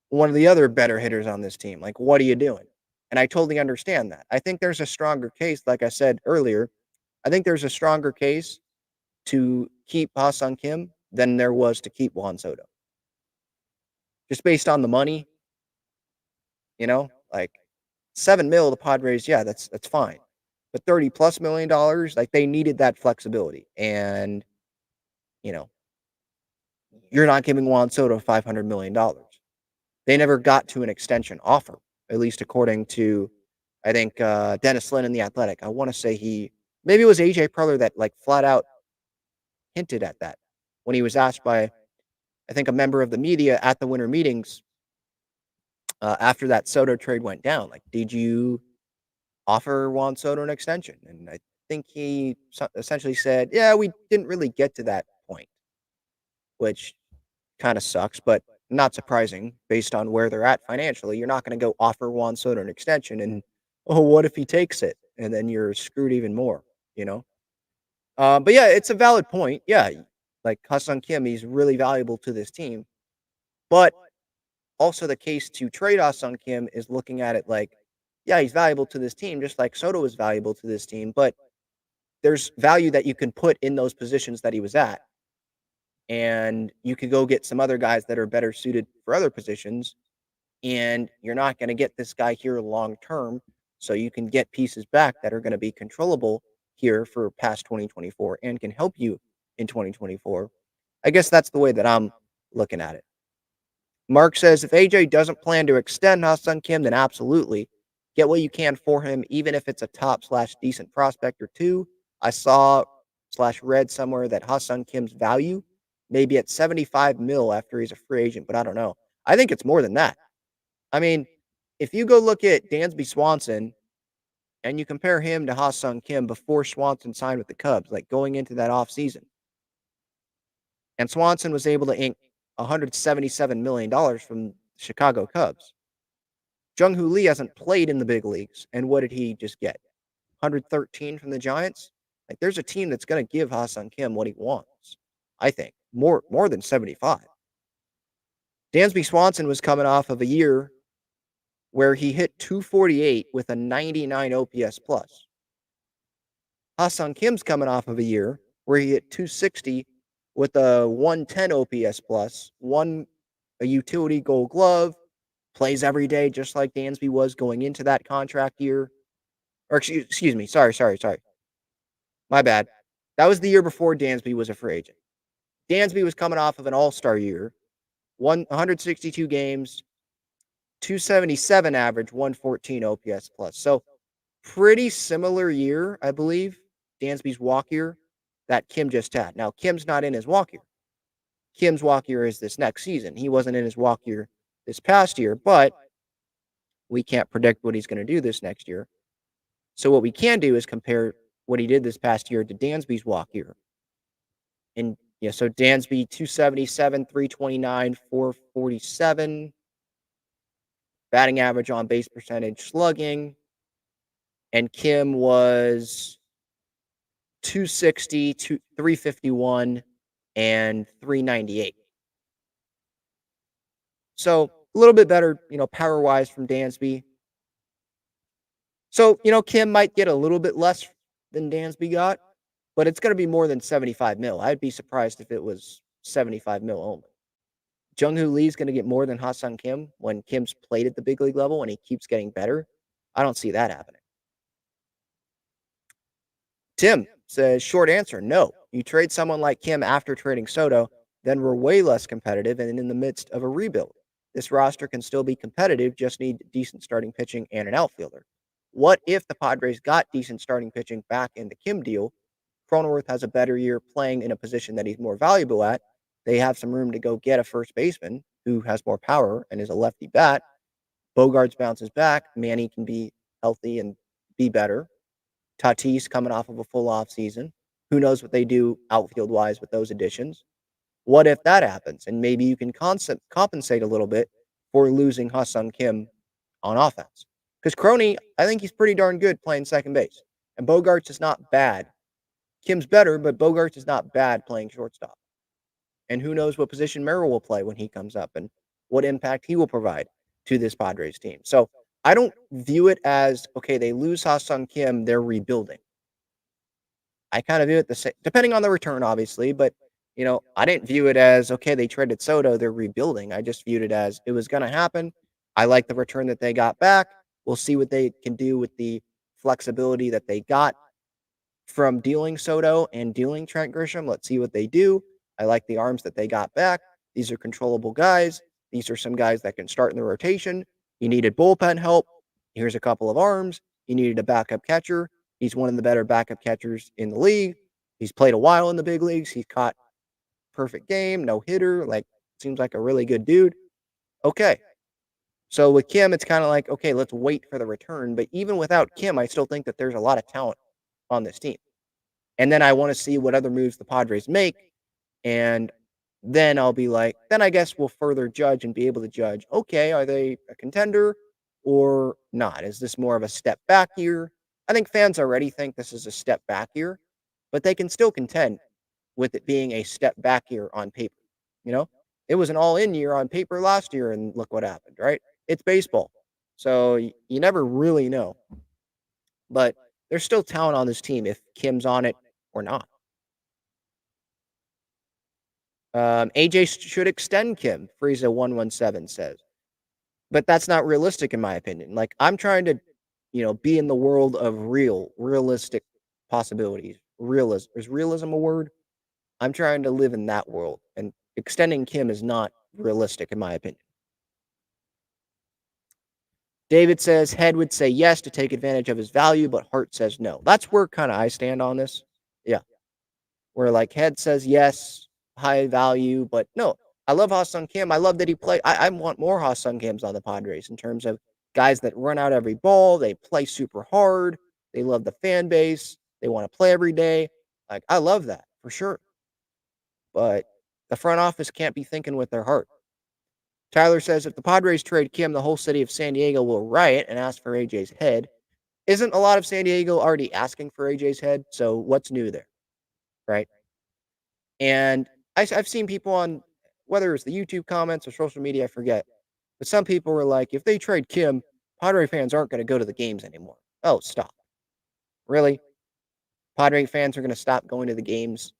one of the other better hitters on this team. Like, what are you doing? And I totally understand that. I think there's a stronger case, like I said earlier. I think there's a stronger case to keep Ha-Seong Kim than there was to keep Juan Soto. Just based on the money, like $7 million, the Padres, yeah, that's fine. But $30+ million, like they needed that flexibility. And, you're not giving Juan Soto $500 million. They never got to an extension offer, at least according to, I think, Dennis Lynn in The Athletic. I want to say maybe it was AJ Preller that like flat out hinted at that when he was asked by, I think, a member of the media at the winter meetings after that Soto trade went down. Like, did you offer Juan Soto an extension? And I think he essentially said, yeah, we didn't really get to that point, which kind of sucks, but not surprising based on where they're at financially. You're not going to go offer Juan Soto an extension and, oh, what if he takes it? And then you're screwed even more, But yeah, it's a valid point. Yeah, like Ha-Seong Kim, he's really valuable to this team. But also the case to trade Ha-Seong Kim is looking at it like, yeah, he's valuable to this team, just like Soto is valuable to this team. But there's value that you can put in those positions that he was at. And you could go get some other guys that are better suited for other positions. And you're not going to get this guy here long term. So you can get pieces back that are going to be controllable here for past 2024 and can help you in 2024. I guess that's the way that I'm looking at it. Mark says, if AJ doesn't plan to extend Ha-Seong Kim, then absolutely. Get what you can for him, even if it's a top/decent prospect or two. I saw/read somewhere that Ha-Seong Kim's value may be at 75 mil after he's a free agent, but I don't know. I think it's more than that. I mean, if you go look at Dansby Swanson and you compare him to Ha-Seong Kim before Swanson signed with the Cubs, like going into that offseason, and Swanson was able to ink $177 million from Chicago Cubs. Jung-Hoo Lee hasn't played in the big leagues, and what did he just get? 113 from the Giants? Like, there's a team that's going to give Ha-Seong Kim what he wants, I think. More than 75. Dansby Swanson was coming off of a year where he hit 248 with a 99 OPS plus. Ha-Seong Kim's coming off of a year where he hit 260 with a 110 OPS plus, won a utility gold glove, plays every day just like Dansby was going into that contract year. Or excuse me, sorry. My bad. That was the year before Dansby was a free agent. Dansby was coming off of an all-star year, won 162 games, 277 average, 114 OPS plus. So pretty similar year, I believe, Dansby's walk year that Kim just had. Now, Kim's not in his walk year. Kim's walk year is this next season. He wasn't in his walk year this past year, but we can't predict what he's going to do this next year. So what we can do is compare what he did this past year to Dansby's walk year. And so Dansby 277, 329, 447, batting average, on base percentage, slugging. And Kim was 260, 351, and 398. So a little bit better, power-wise from Dansby. So, Kim might get a little bit less than Dansby got, but it's going to be more than 75 mil. I'd be surprised if it was 75 mil only. Jung-Hoo Lee's going to get more than Ha-Seong Kim when Kim's played at the big league level and he keeps getting better. I don't see that happening. Tim says, short answer, no. You trade someone like Kim after trading Soto, then we're way less competitive and in the midst of a rebuild. This roster can still be competitive, just need decent starting pitching and an outfielder. What if the Padres got decent starting pitching back in the Kim deal? Cronenworth has a better year playing in a position that he's more valuable at, they have some room to go get a first baseman who has more power and is a lefty bat. Bogarts bounces back. Manny can be healthy and be better. Tatis coming off of a full off season. Who knows what they do outfield wise with those additions? What if that happens? And maybe you can compensate a little bit for losing Ha-Seong Kim on offense. Because Crony, I think he's pretty darn good playing second base. And Bogarts is not bad. Kim's better, but Bogarts is not bad playing shortstop. And who knows what position Merrill will play when he comes up and what impact he will provide to this Padres team. So I don't view it as, okay, they lose Ha-Seong Kim, they're rebuilding. I kind of view it the same, depending on the return, obviously, but I didn't view it as, okay, they traded Soto, they're rebuilding. I just viewed it as it was going to happen. I like the return that they got back. We'll see what they can do with the flexibility that they got from dealing Soto and dealing Trent Grisham. Let's see what they do. I like the arms that they got back. These are controllable guys. These are some guys that can start in the rotation. You needed bullpen help. Here's a couple of arms. You needed a backup catcher. He's one of the better backup catchers in the league. He's played a while in the big leagues. He's caught perfect game, no hitter. Seems like a really good dude. Okay. So with Kim, it's kind of like, okay, let's wait for the return. But even without Kim, I still think that there's a lot of talent on this team. And then I want to see what other moves the Padres make. And then I'll be like, then I guess we'll further judge and be able to judge, okay, are they a contender or not? Is this more of a step back year? I think fans already think this is a step back year, but they can still contend with it being a step back year on paper. It was an all-in year on paper last year, and look what happened, right? It's baseball. So you never really know. But there's still talent on this team if Kim's on it or not. AJ should extend Kim, Frieza117 says. But that's not realistic in my opinion. I'm trying to, be in the world of realistic possibilities. Realism. Is realism a word? I'm trying to live in that world. And extending Kim is not realistic in my opinion. David says Head would say yes to take advantage of his value, but Hart says no. That's where kind of I stand on this. Yeah. Where Head says yes, high value, but no. I love Ha-Seong Kim. I love that he played. I want more Ha-Seong Kims on the Padres in terms of guys that run out every ball. They play super hard. They love the fan base. They want to play every day. I love that for sure. But the front office can't be thinking with their heart. Tyler says if the Padres trade Kim, the whole city of San Diego will riot and ask for AJ's head. Isn't a lot of San Diego already asking for AJ's head? So what's new there? Right? And I've seen people on, whether it's the YouTube comments or social media, I forget. But some people were like, if they trade Kim, Padre fans aren't going to go to the games anymore. Oh, stop. Really? Padre fans are going to stop going to the games.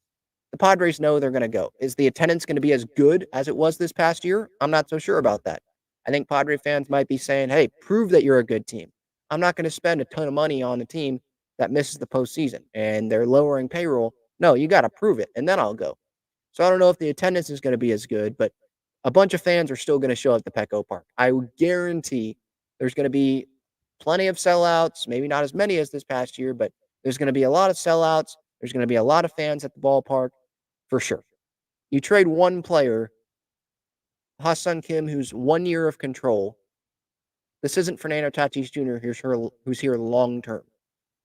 The Padres know they're going to go. Is the attendance going to be as good as it was this past year? I'm not so sure about that. I think Padre fans might be saying, hey, prove that you're a good team. I'm not going to spend a ton of money on a team that misses the postseason and they're lowering payroll. No, you got to prove it, and then I'll go. So I don't know if the attendance is going to be as good, but a bunch of fans are still going to show up at the Petco Park. I would guarantee there's going to be plenty of sellouts, maybe not as many as this past year, but there's going to be a lot of sellouts. There's going to be a lot of fans at the ballpark for sure. You trade one player, Ha-Seong Kim, who's 1 year of control. This isn't Fernando Tatis Jr. Who's here long term.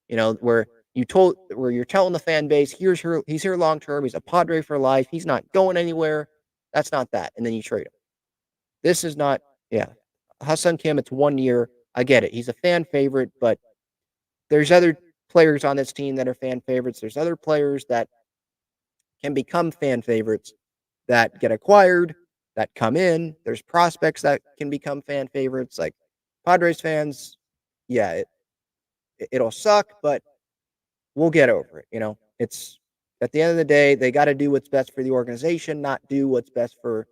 Where you're telling the fan base, he's here long term. He's a Padre for life. He's not going anywhere. That's not that. And then you trade him. This is not, yeah. Ha-Seong Kim, it's 1 year. I get it. He's a fan favorite, but there's other players on this team that are fan favorites. There's other players that can become fan favorites that get acquired, that come in. There's prospects that can become fan favorites. Like Padres fans, yeah, it'll suck, but we'll get over it. It's at the end of the day, they got to do what's best for the organization, not do what's best for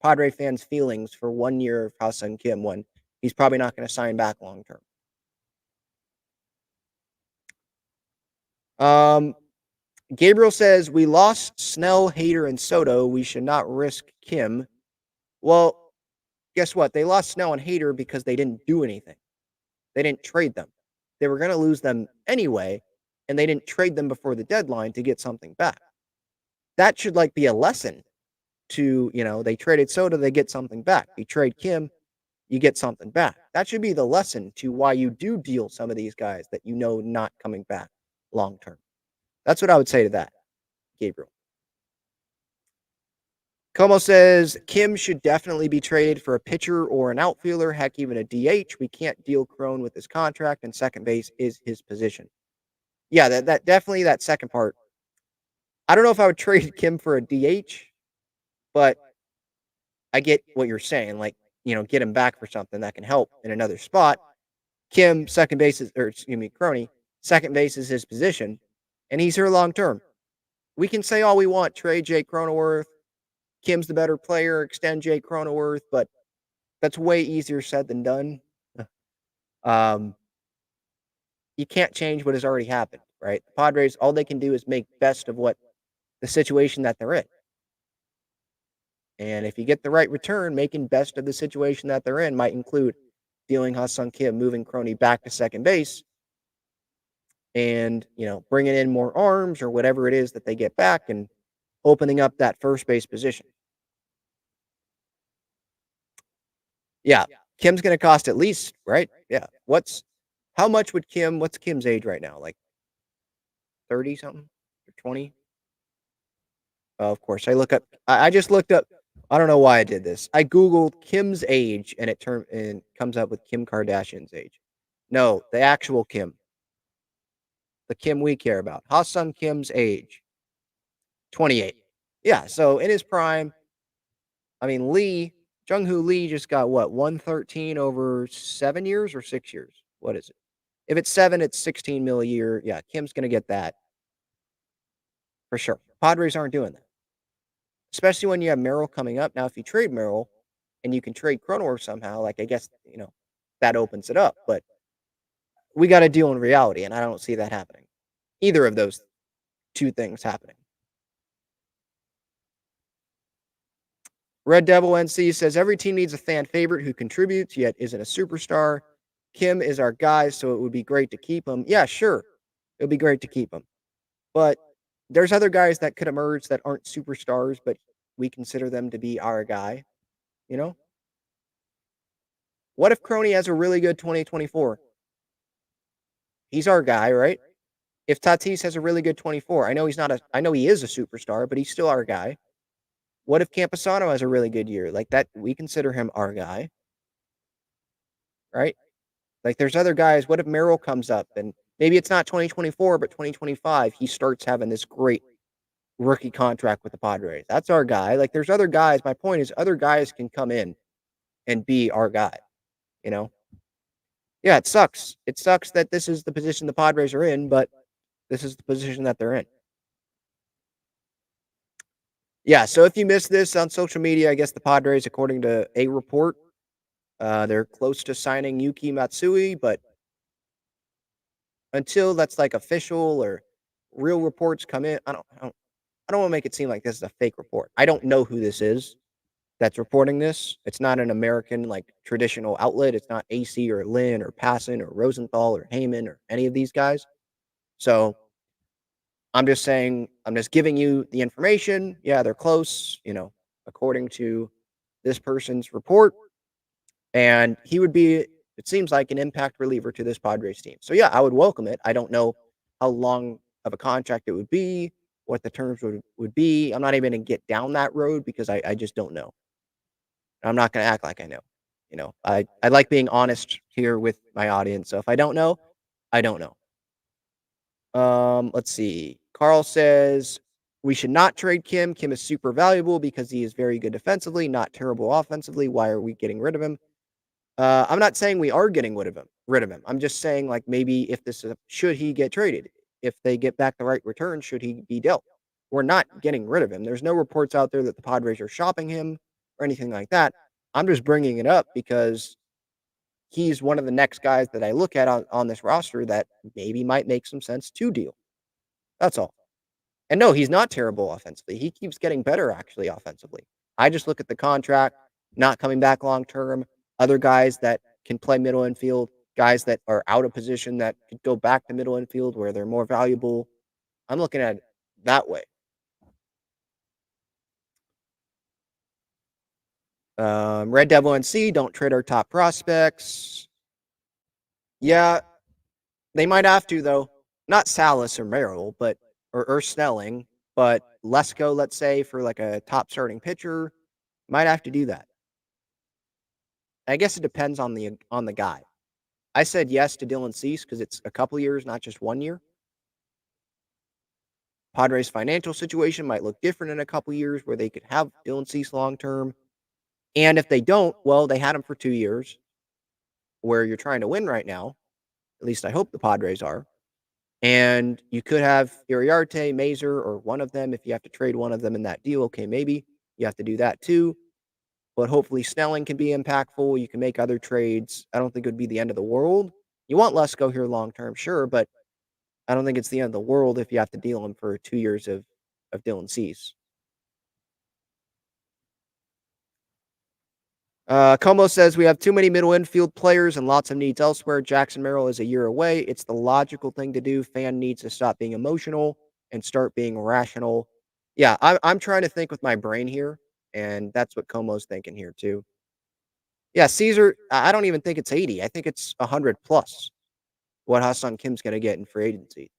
Padre fans' feelings for 1 year of Ha-Seong Kim when he's probably not going to sign back long term. Gabriel says, we lost Snell, Hader, and Soto. We should not risk Kim. Well, guess what? They lost Snell and Hader because they didn't do anything. They didn't trade them. They were going to lose them anyway, and they didn't trade them before the deadline to get something back. That should be a lesson to, they traded Soto, they get something back. You trade Kim, you get something back. That should be the lesson to why you do deal some of these guys that not coming back long term. That's what I would say to that, Gabriel. Como says Kim should definitely be traded for a pitcher or an outfielder, heck, even a DH. We can't deal Crone with his contract, and second base is his position. Yeah, that definitely that second part. I don't know if I would trade Kim for a DH, but I get what you're saying. Get him back for something that can help in another spot. Kim, second base is, or excuse me, Crony, second base is his position, and he's here long term. We can say all we want, trade Jay Cronenworth. Kim's the better player, extend Jay Cronenworth, but that's way easier said than done. You can't change what has already happened, right? The Padres, all they can do is make best of what the situation that they're in. And if you get the right return, making best of the situation that they're in might include dealing Ha-Seong Kim, moving Crony back to second base, and, bringing in more arms or whatever it is that they get back and opening up that first base position. Yeah, Kim's going to cost at least, right? Yeah. What's Kim's age right now? 30 something or 20? Of course, I just looked up, I don't know why I did this. I Googled Kim's age and it comes up with Kim Kardashian's age. No, the actual Kim. The Kim we care about. Ha-Seong Kim's age. 28. Yeah, so in his prime, Jung-Hoo Lee just got what, 113 over 7 years or 6 years? What is it? If it's 7, it's 16 mil a year. Yeah, Kim's going to get that. For sure. Padres aren't doing that. Especially when you have Merrill coming up. Now, if you trade Merrill and you can trade Cronenworth somehow, I guess, that opens it up. But we got to deal in reality, and I don't see that happening. Either of those two things happening. Red Devil NC says every team needs a fan favorite who contributes yet isn't a superstar. Kim is our guy, so it would be great to keep him. Yeah, sure. It would be great to keep him. But there's other guys that could emerge that aren't superstars, but we consider them to be our guy. What if Crony has a really good 2024? He's our guy, right? If Tatis has a really good 24, I know he is a superstar, but he's still our guy. What if Camposano has a really good year? That, we consider him our guy, right? There's other guys. What if Merrill comes up and maybe it's not 2024, but 2025, he starts having this great rookie contract with the Padres? That's our guy. There's other guys. My point is other guys can come in and be our guy, Yeah, it sucks. It sucks that this is the position the Padres are in, but this is the position that they're in. Yeah, so if you missed this on social media, I guess the Padres, according to a report, they're close to signing Yuki Matsui, but until that's official or real reports come in, I don't want to make it seem like this is a fake report. I don't know who this is that's reporting this. It's not an American traditional outlet. It's not AC or Lynn or Passan or Rosenthal or Heyman or any of these guys. So I'm just saying, I'm just giving you the information. Yeah, they're close, according to this person's report. And he would be, it seems like, an impact reliever to this Padres team. So yeah, I would welcome it. I don't know how long of a contract it would be, what the terms would be. I'm not even going to get down that road because I just don't know. I'm not going to act like I know. I like being honest here with my audience. So if I don't know, I don't know. Let's see. Carl says we should not trade Kim. Kim is super valuable because he is very good defensively, not terrible offensively. Why are we getting rid of him? I'm not saying we are getting rid of him. I'm just saying maybe if should he get traded? If they get back the right return, should he be dealt? We're not getting rid of him. There's no reports out there that the Padres are shopping him or anything like that. I'm just bringing it up because he's one of the next guys that I look at on this roster that maybe might make some sense to deal. That's all. And no, he's not terrible offensively. He keeps getting better, actually, offensively. I just look at the contract, not coming back long term, other guys that can play middle infield. guys that are out of position that could go back to middle infield where they're more valuable. I'm looking at it that way. Red Devil NC, don't trade our top prospects. Yeah, they might have to though. Not Salas or Merrill, but or Snelling, but Lesko, let's say, for like a top starting pitcher, might have to do that. I guess it depends on the guy. I said yes to Dylan Cease because it's a couple years, not just 1 year. Padres' financial situation might look different in a couple years where they could have Dylan Cease long term. And if they don't, well, they had him for 2 years where you're trying to win right now. At least I hope the Padres are. And you could have Iriarte, Mazer, or one of them. If you have to trade one of them in that deal, okay, maybe you have to do that too. But hopefully Snelling can be impactful. You can make other trades. I don't think it would be the end of the world. You want Lesko here long term, sure, but I don't think it's the end of the world if you have to deal him for 2 years of Dylan Cease. Como says we have too many middle infield players and lots of needs elsewhere. Jackson Merrill is a year away. It's the logical thing to do. Fan needs to stop being emotional and start being rational. Yeah, I'm trying to think with my brain here, and that's what Como's thinking here too. Yeah, Caesar, I don't even think it's 80. I think it's 100 plus what Ha-Seong Kim's going to get in free agency.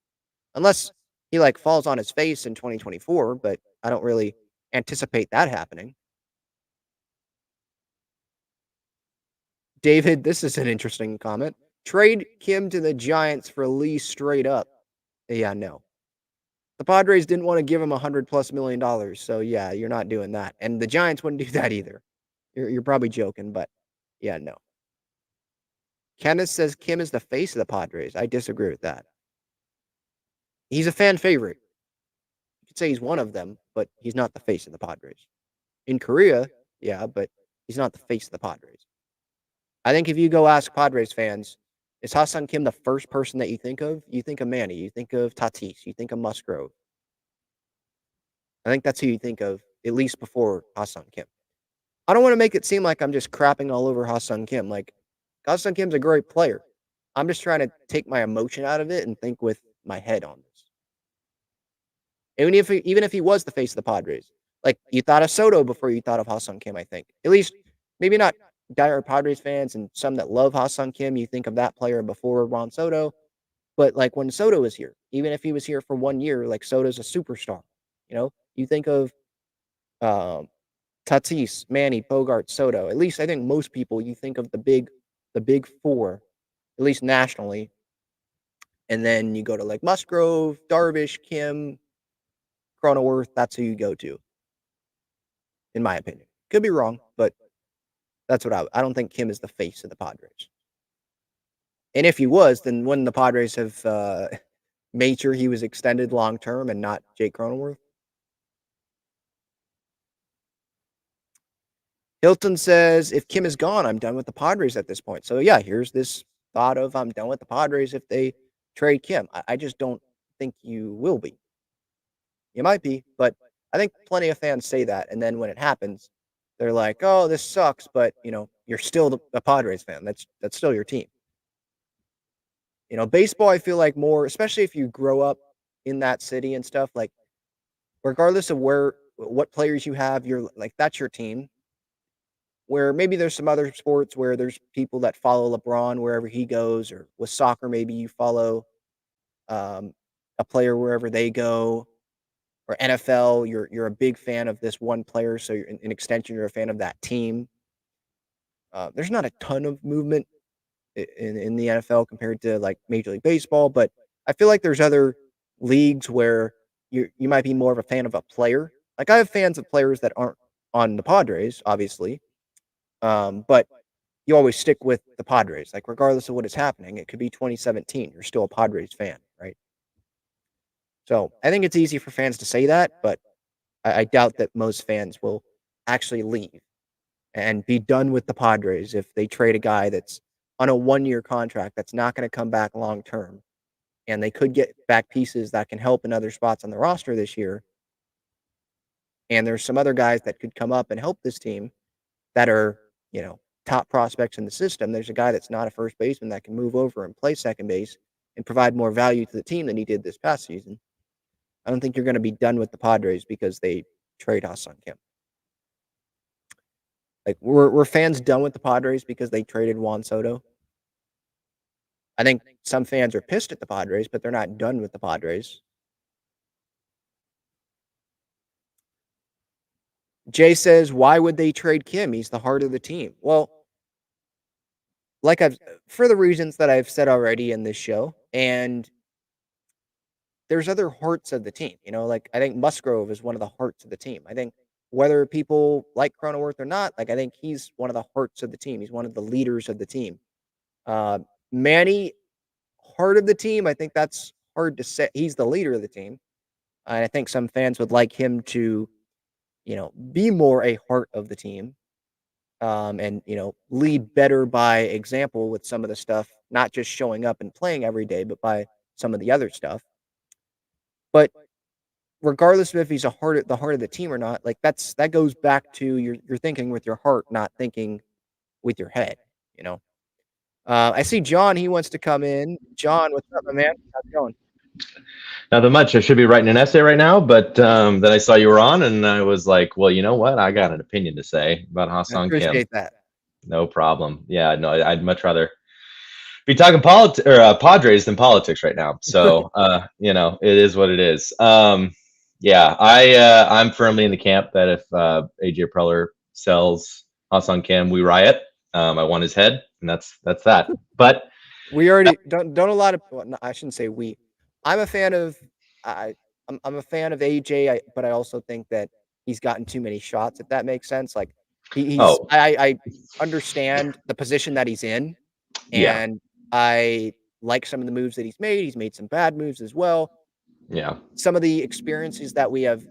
Unless he like falls on his face in 2024, but I don't really anticipate that happening. David, this is an interesting comment. Trade Kim to the Giants for Lee straight up. Yeah, no. The Padres didn't want to give him $100+ million, so yeah, you're not doing that. And the Giants wouldn't do that either. You're probably joking, but yeah, no. Kenneth says Kim is the face of the Padres. I disagree with that. He's a fan favorite. You could say he's one of them, but he's not the face of the Padres. In Korea, yeah, but he's not the face of the Padres. I think if you go ask Padres fans, is Ha-Seong Kim the first person that you think of? You think of Manny, you think of Tatis, you think of Musgrove. I think that's who you think of, at least before Ha-Seong Kim. I don't want to make it seem like I'm just crapping all over Ha-Seong Kim. Like, Ha-Seong Kim's a great player. I'm just trying to take my emotion out of it and think with my head on this. Even if he was the face of the Padres, like you thought of Soto before you thought of Ha-Seong Kim, I think. At least maybe not diehard Padres fans and some that love Ha-Seong Kim, you think of that player before Juan Soto. But like when Soto was here, even if he was here for 1 year, like Soto's a superstar. You think of Tatis, Manny, Bogart, Soto. At least I think most people you think of the big four, at least nationally. And then you go to like Musgrove, Darvish, Kim, Cronenworth. That's who you go to, in my opinion. Could be wrong, but that's what I don't think Kim is the face of the Padres. And if he was, then wouldn't the Padres have made sure he was extended long term and not Jake Cronenworth? Hilton says, if Kim is gone, I'm done with the Padres at this point. So, yeah, here's this thought of I'm done with the Padres if they trade Kim. I just don't think you will be. You might be, but I think plenty of fans say that. And then when it happens, they're like, oh, this sucks. But, you're still a Padres fan. That's still your team. Baseball, I feel like more, especially if you grow up in that city and stuff, like, regardless of what players you have, you're like, that's your team. Where maybe there's some other sports where there's people that follow LeBron wherever he goes, or with soccer, maybe you follow a player wherever they go, or NFL, you're a big fan of this one player, so you're, in extension, you're a fan of that team. There's not a ton of movement in the NFL compared to like Major League Baseball, but I feel like there's other leagues where you might be more of a fan of a player. Like I have fans of players that aren't on the Padres, obviously, but you always stick with the Padres. Like regardless of what is happening, it could be 2017. You're still a Padres fan, right? So I think it's easy for fans to say that, but I doubt that most fans will actually leave and be done with the Padres if they trade a guy that's on a 1 year contract that's not going to come back long term. And they could get back pieces that can help in other spots on the roster this year. And there's some other guys that could come up and help this team that are, top prospects in the system, there's a guy that's not a first baseman that can move over and play second base and provide more value to the team than he did this past season. I don't think you're going to be done with the Padres because they trade Ha-Seong Kim. Like, were fans done with the Padres because they traded Juan Soto? I think some fans are pissed at the Padres, but they're not done with the Padres. Jay says, why would they trade Kim? He's the heart of the team. Well, like for the reasons that I've said already in this show, and there's other hearts of the team. Like I think Musgrove is one of the hearts of the team. I think whether people like Cronenworth or not, like I think he's one of the hearts of the team. He's one of the leaders of the team. Manny, heart of the team. I think that's hard to say. He's the leader of the team. And I think some fans would like him to, be more a heart of the team. And, lead better by example with some of the stuff, not just showing up and playing every day, but by some of the other stuff. But regardless of if he's the heart of the team or not, like that goes back to you're thinking with your heart, not thinking with your head, I see John, he wants to come in. John, what's up, my man? How's it going? Nothing much. I should be writing an essay right now, but then I saw you were on, and I was like, well, you know what? I got an opinion to say about I Ha-Seong Kim. appreciate that. No problem. Yeah, no, I'd much rather be talking Padres than politics right now. So, it is what it is. Yeah, I'm firmly in the camp that if AJ Preller sells Ha-Seong Kim, we riot. I want his head, and that's that. But we already don't a lot of. Well, no, I shouldn't say we. I'm a fan of. I'm a fan of AJ, but I also think that he's gotten too many shots. If that makes sense, like he's. oh I understand the position that he's in, yeah, and I like some of the moves that he's made. He's made some bad moves as well. yeah. Some of the experiences that we have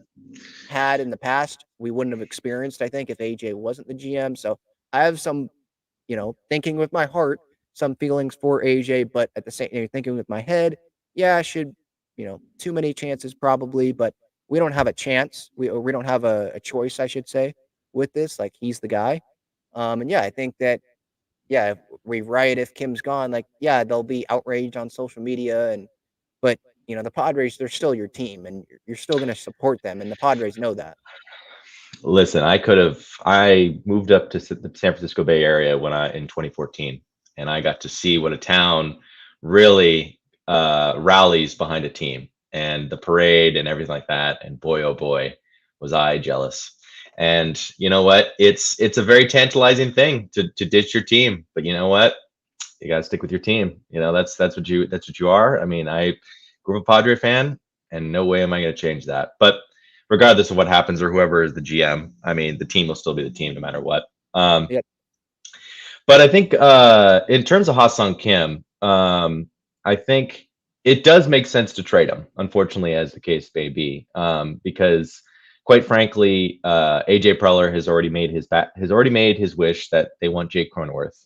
had in the past, we wouldn't have experienced, I think, if AJ wasn't the GM. So I have some, thinking with my heart, some feelings for AJ, but at the same thinking with my head, yeah, I should, too many chances probably, but we don't have a chance. We don't have a choice, I should say, with this. Like he's the guy. And yeah, I think that yeah, if we riot if Kim's gone, like, yeah, they'll be outraged on social media but the Padres, they're still your team and you're still gonna support them and the Padres know that. Listen, I moved up to the San Francisco Bay Area in 2014, and I got to see what a town really rallies behind a team and the parade and everything like that. And boy, oh boy, was I jealous. And you know what? It's a very tantalizing thing to ditch your team, but you know what? You got to stick with your team. That's what you are. I mean, I grew up a Padre fan, and no way am I going to change that. But regardless of what happens or whoever is the GM, I mean, the team will still be the team no matter what. Yeah. But I think in terms of Ha-Seong Kim, I think it does make sense to trade him, unfortunately, as the case may be, because quite frankly, AJ Preller has already made his wish that they want Jake Cronenworth.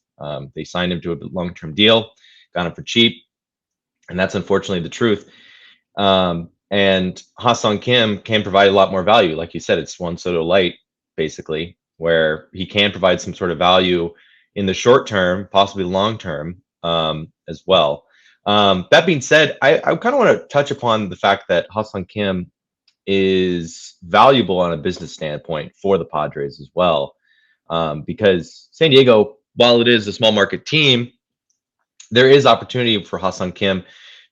They signed him to a long-term deal, got him for cheap, and that's unfortunately the truth. And Ha-Seong Kim can provide a lot more value. Like you said, it's Juan Soto light, basically, where he can provide some sort of value in the short term, possibly long term, as well. That being said, I kind of want to touch upon the fact that Ha-Seong Kim is valuable on a business standpoint for the Padres as well, because San Diego, while it is a small market team, there is opportunity for Ha-Seong Kim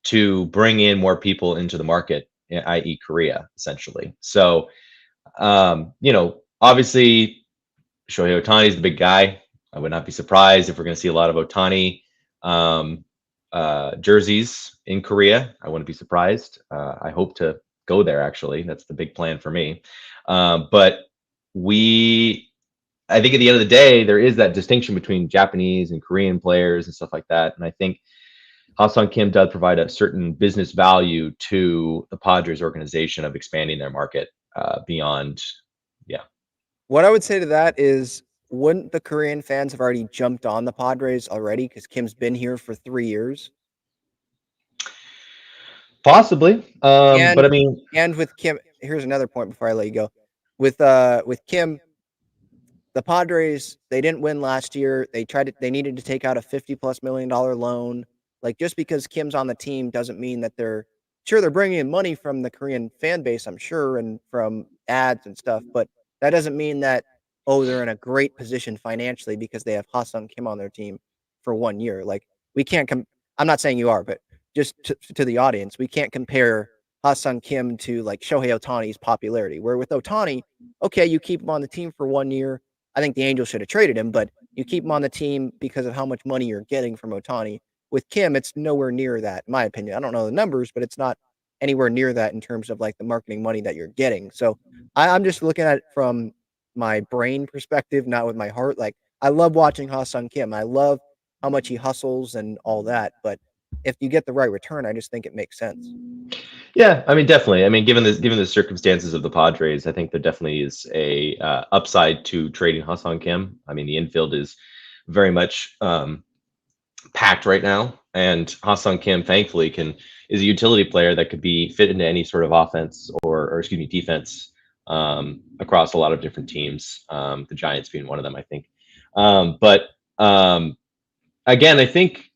to bring in more people into the market, i.e., Korea, essentially. So, obviously, Shohei Ohtani is the big guy. I would not be surprised if we're going to see a lot of Ohtani jerseys in Korea. I wouldn't be surprised. I hope to go there, actually. That's the big plan for me. But I think at the end of the day, there is that distinction between Japanese and Korean players and stuff like that. And I think Ha-Seong Kim does provide a certain business value to the Padres organization of expanding their market beyond. Yeah. What I would say to that is, wouldn't the Korean fans have already jumped on the Padres already because Kim's been here for 3 years? Possibly. And But I mean, with Kim, here's another point before I let you go. With Kim, the Padres, they didn't win last year. They needed to take out a $50+ million loan. Like, just because Kim's on the team doesn't mean that they're bringing in money from the Korean fan base, I'm sure, and from ads and stuff, but that doesn't mean that, oh, they're in a great position financially because they have Ha-Seong Kim on their team for 1 year. Like, we can't I'm not saying you are, but just to the audience, we can't compare Ha-Seong Kim to, like, Shohei Ohtani's popularity, where with Ohtani, okay, you keep him on the team for 1 year. I think the Angels should have traded him, but you keep him on the team because of how much money you're getting from Ohtani. With Kim, it's nowhere near that, in my opinion. I don't know the numbers, but it's not anywhere near that in terms of, like, the marketing money that you're getting. So I'm just looking at it from my brain perspective, not with my heart. Like, I love watching Ha-Seong Kim. I love how much he hustles and all that. But if you get the right return, I just think it makes sense. Yeah, I mean, definitely. I mean, given the circumstances of the Padres, I think there definitely is a upside to trading Ha-Seong Kim. I mean, the infield is very much packed right now, and Ha-Seong Kim, thankfully, is a utility player that could be fit into any sort of offense or excuse me, defense across a lot of different teams. The Giants being one of them, I think. But again, I think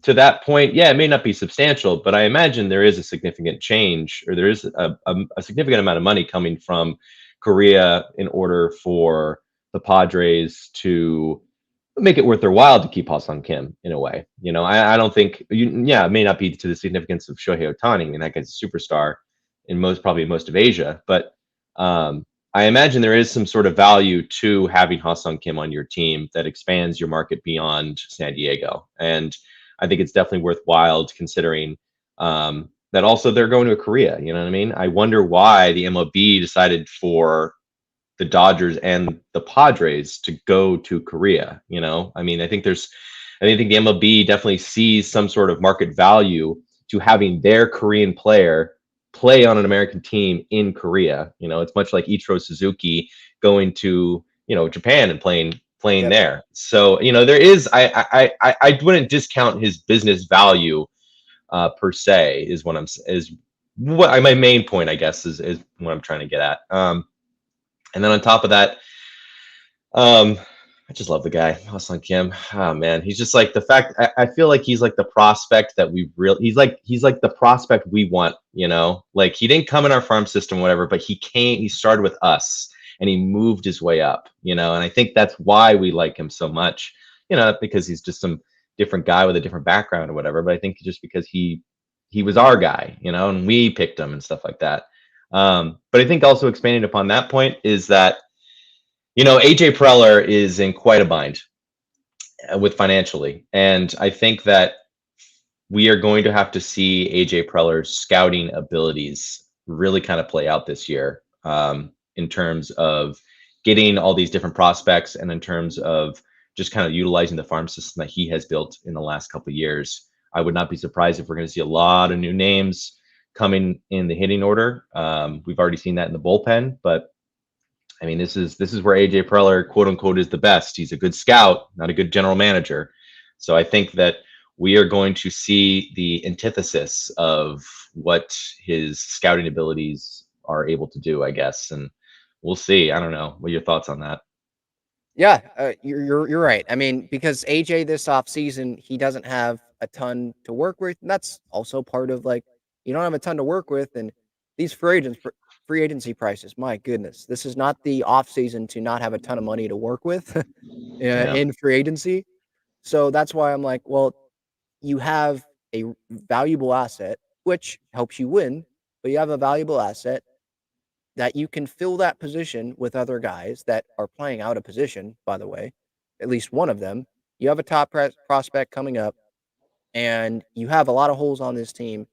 to that point, yeah, it may not be substantial, but I imagine there is a significant change, or there is a significant amount of money coming from Korea in order for the Padres to make it worth their while to keep Ha-Seong Kim in a way. You know, I don't think, yeah, it may not be to the significance of Shohei Ohtani. I mean, that guy's a superstar in probably most of Asia, but I imagine there is some sort of value to having Ha-Seong Kim on your team that expands your market beyond San Diego. And I think it's definitely worthwhile considering that also they're going to Korea. You know what I mean? I wonder why the MLB decided for the Dodgers and the Padres to go to Korea. You know, I mean, I think the MLB definitely sees some sort of market value to having their Korean player play on an American team in Korea. You know, it's much like Ichiro Suzuki going to, you know, Japan and playing Yep. there. So, you know, there is, I wouldn't discount his business value per se is what my main point, I guess, is what I'm trying to get at. And then on top of that, I just love the guy, Ha-Seong Kim. Oh man, he's just like the fact. I feel like he's like the prospect that we really. He's like the prospect we want. You know, like he didn't come in our farm system, whatever, but he came. He started with us, and he moved his way up. You know, and I think that's why we like him so much. You know, because he's just some different guy with a different background or whatever. But I think just because he was our guy, you know, and we picked him and stuff like that. But I think also expanding upon that point is that, you know, AJ Preller is in quite a bind with financially. And I think that we are going to have to see AJ Preller's scouting abilities really kind of play out this year in terms of getting all these different prospects and in terms of just kind of utilizing the farm system that he has built in the last couple of years. I would not be surprised if we're going to see a lot of new names coming in the hitting order. We've already seen that in the bullpen, but I mean, this is where AJ Preller, quote unquote, is the best. He's a good scout, not a good general manager. So I think that we are going to see the antithesis of what his scouting abilities are able to do, I guess. And we'll see. I don't know. What are your thoughts on that? Yeah, you're right. I mean, because AJ this offseason, he doesn't have a ton to work with, and that's also part of, like, you don't have a ton to work with, and these free agency prices, my goodness, this is not the offseason to not have a ton of money to work with Yeah. in free agency. So that's why I'm like, well, you have a valuable asset, which helps you win, but you have a valuable asset that you can fill that position with other guys that are playing out of position, by the way, at least one of them. You have a top prospect coming up, and you have a lot of holes on this team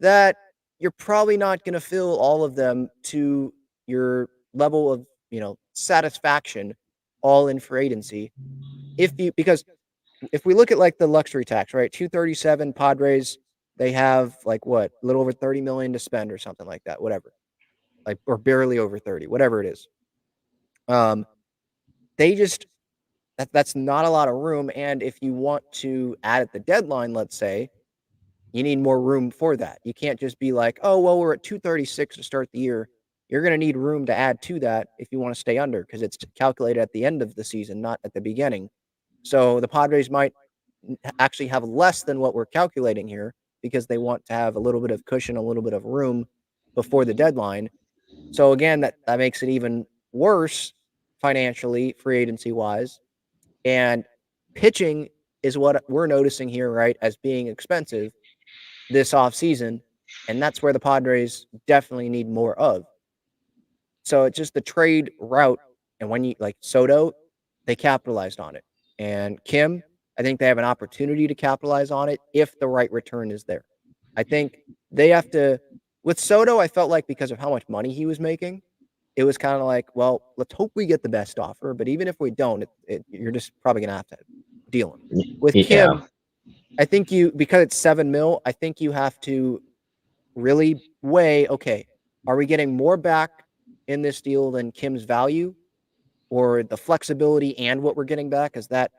that you're probably not going to fill all of them to your level of, satisfaction all in free agency. Because if we look at, like, the luxury tax, right? 237 Padres, they have, like, what, a little over 30 million to spend or something like that, whatever. Like, or barely over 30, whatever it is. Um, they just that's not a lot of room, and if you want to add at the deadline, let's say, you need more room for that. You can't just be like, "Oh, well, we're at 236 to start the year. you're going to need room to add to that if you want to stay under, because it's calculated at the end of the season, not at the beginning. So the Padres might actually have less than what we're calculating here because they want to have a little bit of cushion, a little bit of room before the deadline. So again, that makes it even worse financially, free agency wise. And pitching is what we're noticing here, right, as being expensive this offseason. And that's where the Padres definitely need more of. So it's just the trade route. And when you like Soto, they capitalized on it. And Kim, I think they have an opportunity to capitalize on it if the right return is there. I think they have to, with Soto, I felt like because of how much money he was making, it was kind of like, well, let's hope we get the best offer. But even if we don't, you're just probably going to have to deal him. With Yeah. Kim, I think because it's 7 mil, I think you have to really weigh, okay, are we getting more back in this deal than Kim's value or the flexibility and what we're getting back? Does that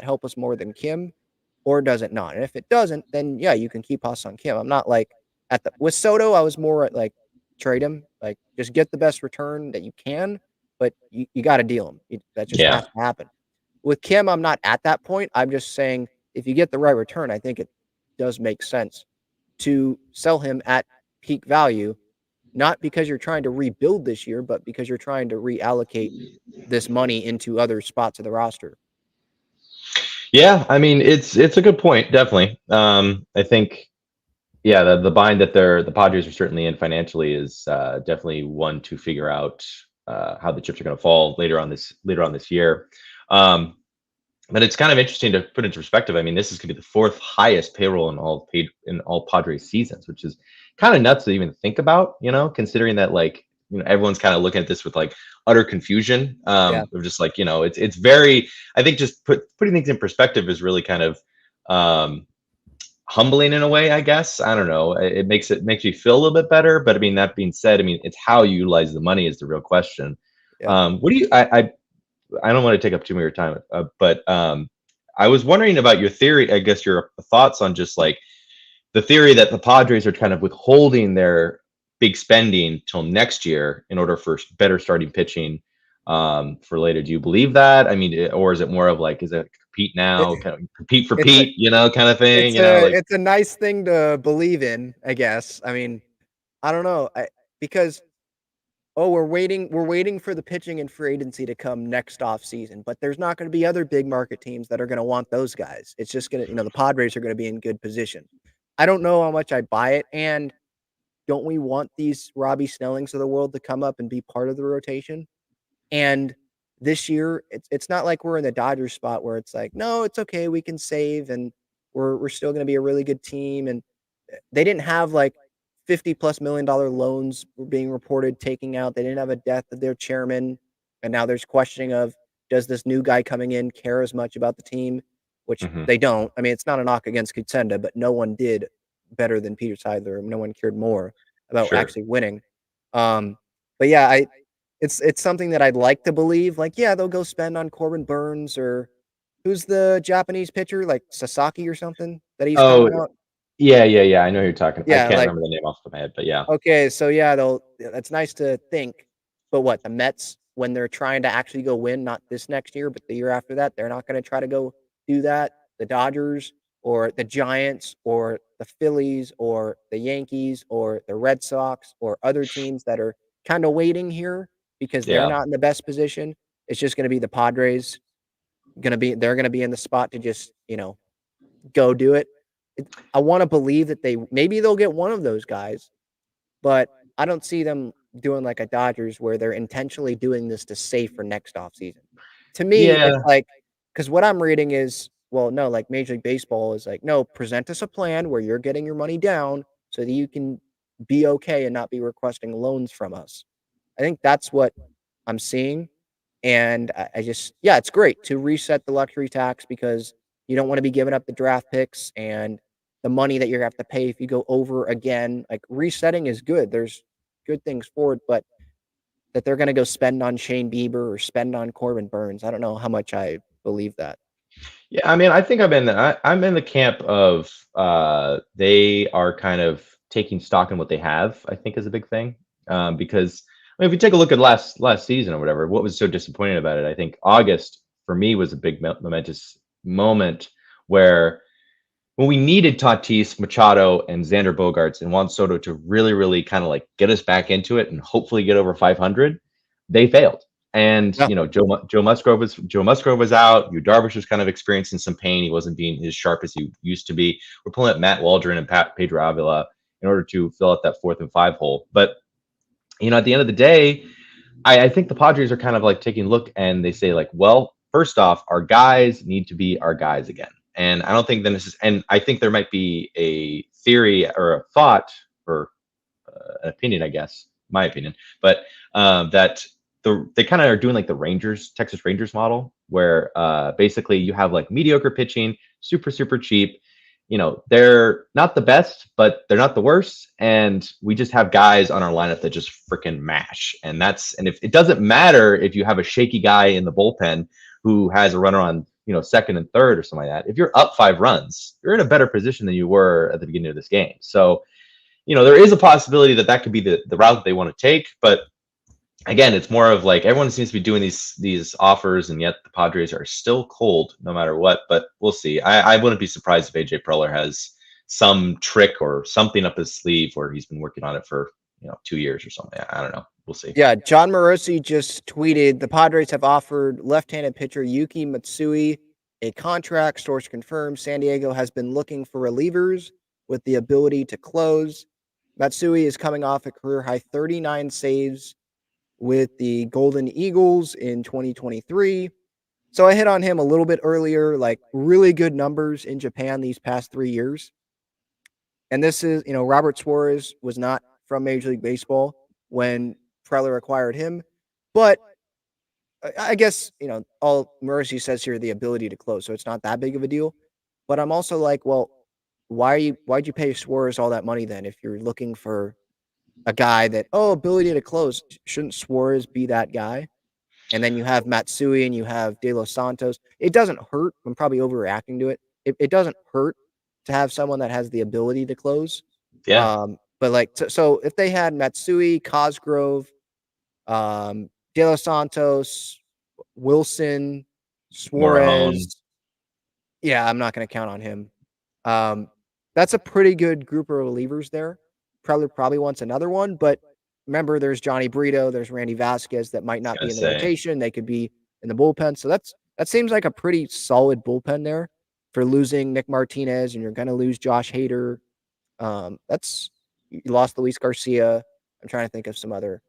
help us more than Kim or does it not? And if it doesn't, then yeah, you can keep us on Kim. I'm not like with Soto, I was more at like trade him, like just get the best return that you can, but you got to deal him. That just has Yeah. to happen. With Kim, I'm not at that point. I'm just saying if you get the right return, I think it does make sense to sell him at peak value, not because you're trying to rebuild this year, but because you're trying to reallocate this money into other spots of the roster. Yeah, I mean it's a good point, definitely. I think yeah, the bind that the Padres are certainly in financially is definitely one to figure out how the chips are going to fall later on this year. Um, but it's kind of interesting to put into perspective. I mean, this is going to be the fourth highest payroll in all Padres seasons, which is kind of nuts to even think about. Considering that like everyone's kind of looking at this with like utter confusion. Yeah. Of just like it's very. I think just putting things in perspective is really kind of humbling in a way. I guess I don't know. It makes you feel a little bit better. But I mean, that being said, I mean it's how you utilize the money is the real question. Yeah. What do you? I don't want to take up too much of your time, but I was wondering about your theory. I guess your thoughts on just like the theory that the Padres are kind of withholding their big spending till next year in order for better starting pitching for later. Do you believe that? I mean, or is it more of like, is it compete It, now, kind of compete for it's a Pete, kind of thing? Like it's a nice thing to believe in, I guess. I mean, I don't know. Because oh, we're waiting for the pitching and free agency to come next off season, but there's not going to be other big market teams that are going to want those guys. It's just going to, the Padres are going to be in good position. I don't know how much I buy it. And don't we want these Robbie Snellings of the world to come up and be part of the rotation? And this year, it's not like we're in the Dodgers spot where it's like, no, it's okay, we can save, and we're still going to be a really good team. And they didn't have like $50+ million loans were being reported taking out. They didn't have a death of their chairman, and now there's questioning of does this new guy coming in care as much about the team, which mhm, they don't. I mean, it's not a knock against Kutsenda, but no one did better than Peter Seidler. No one cared more about sure. actually winning. But yeah, it's something that I'd like to believe. Like, yeah, they'll go spend on Corbin Burns or who's the Japanese pitcher, like Sasaki or something that he's Oh coming out. yeah. I know who you're talking. I Yeah, can't like remember the name off the top of my head, but yeah, okay, so yeah, that's nice to think. But what, the Mets, when they're trying to actually go win, not this next year, but the year after that, they're not going to try to go do that. The Dodgers or the Giants or the Phillies or the Yankees or the Red Sox or other teams that are kind of waiting here because they're yeah, not in the best position. It's just going to be the Padres they're going to be in the spot to just, go do it. I want to believe that maybe they'll get one of those guys, but I don't see them doing like a Dodgers where they're intentionally doing this to save for next offseason. To me, it's yeah. like because what I'm reading is, well, no, like Major League Baseball is like, no, present us a plan where you're getting your money down so that you can be okay and not be requesting loans from us. I think that's what I'm seeing. And I just, yeah, it's great to reset the luxury tax because you don't want to be giving up the draft picks and the money that you're gonna have to pay if you go over again. Like resetting is good. There's good things for it, but that they're gonna go spend on Shane Bieber or spend on Corbin Burns, I don't know how much I believe that. Yeah, I mean, I think I'm in the camp of they are kind of taking stock in what they have. I think is a big thing because mean, if you take a look at last season or whatever, what was so disappointing about it? I think August for me was a big momentous moment where when we needed Tatis, Machado, and Xander Bogaerts and Juan Soto to really, really kind of like get us back into it and hopefully get over 500, they failed. And Yeah. Joe Musgrove was out. Yu Darvish was kind of experiencing some pain. He wasn't being as sharp as he used to be. We're pulling up Matt Waldron and Pedro Avila in order to fill out that 4th and 5 hole. But at the end of the day, I think the Padres are kind of like taking a look and they say like, well, first off, our guys need to be our guys again. And I don't think that this is, and I think there might be a theory or a thought or an opinion, I guess, my opinion, but that they kind of are doing like the Texas Rangers model, where basically you have like mediocre pitching, super, super cheap. They're not the best, but they're not the worst. And we just have guys on our lineup that just freaking mash. And if it doesn't matter if you have a shaky guy in the bullpen who has a runner on, second and third or something like that. If you're up 5 runs, you're in a better position than you were at the beginning of this game. So, there is a possibility that could be the route that they want to take. But again, it's more of like everyone seems to be doing these offers, and yet the Padres are still cold no matter what. But we'll see. I wouldn't be surprised if AJ Preller has some trick or something up his sleeve where he's been working on it for 2 years or something. I don't know. We'll see. Yeah, John Morosi just tweeted the Padres have offered left-handed pitcher Yuki Matsui a contract. Source confirmed San Diego has been looking for relievers with the ability to close. Matsui is coming off a career-high 39 saves with the Golden Eagles in 2023. So I hit on him a little bit earlier, like really good numbers in Japan these past 3 years. And this is, Robert Suarez was not from Major League Baseball when Preller acquired him. But I guess, all Morosi says here, the ability to close. So it's not that big of a deal. But I'm also like, well, why'd you pay Suarez all that money then if you're looking for a guy that, ability to close? Shouldn't Suarez be that guy? And then you have Matsui and you have De Los Santos. It doesn't hurt. I'm probably overreacting to it. It doesn't hurt to have someone that has the ability to close. Yeah. But like, so if they had Matsui, Cosgrove, De Los Santos, Wilson, Morejon. Suarez, yeah, I'm not going to count on him. That's a pretty good group of relievers there. Probably wants another one, but remember, there's Johnny Brito, there's Randy Vasquez that might not be in the rotation. They could be in the bullpen. So that seems like a pretty solid bullpen there for losing Nick Martinez, and you're going to lose Josh Hader. You lost Luis Garcia. I'm trying to think of some other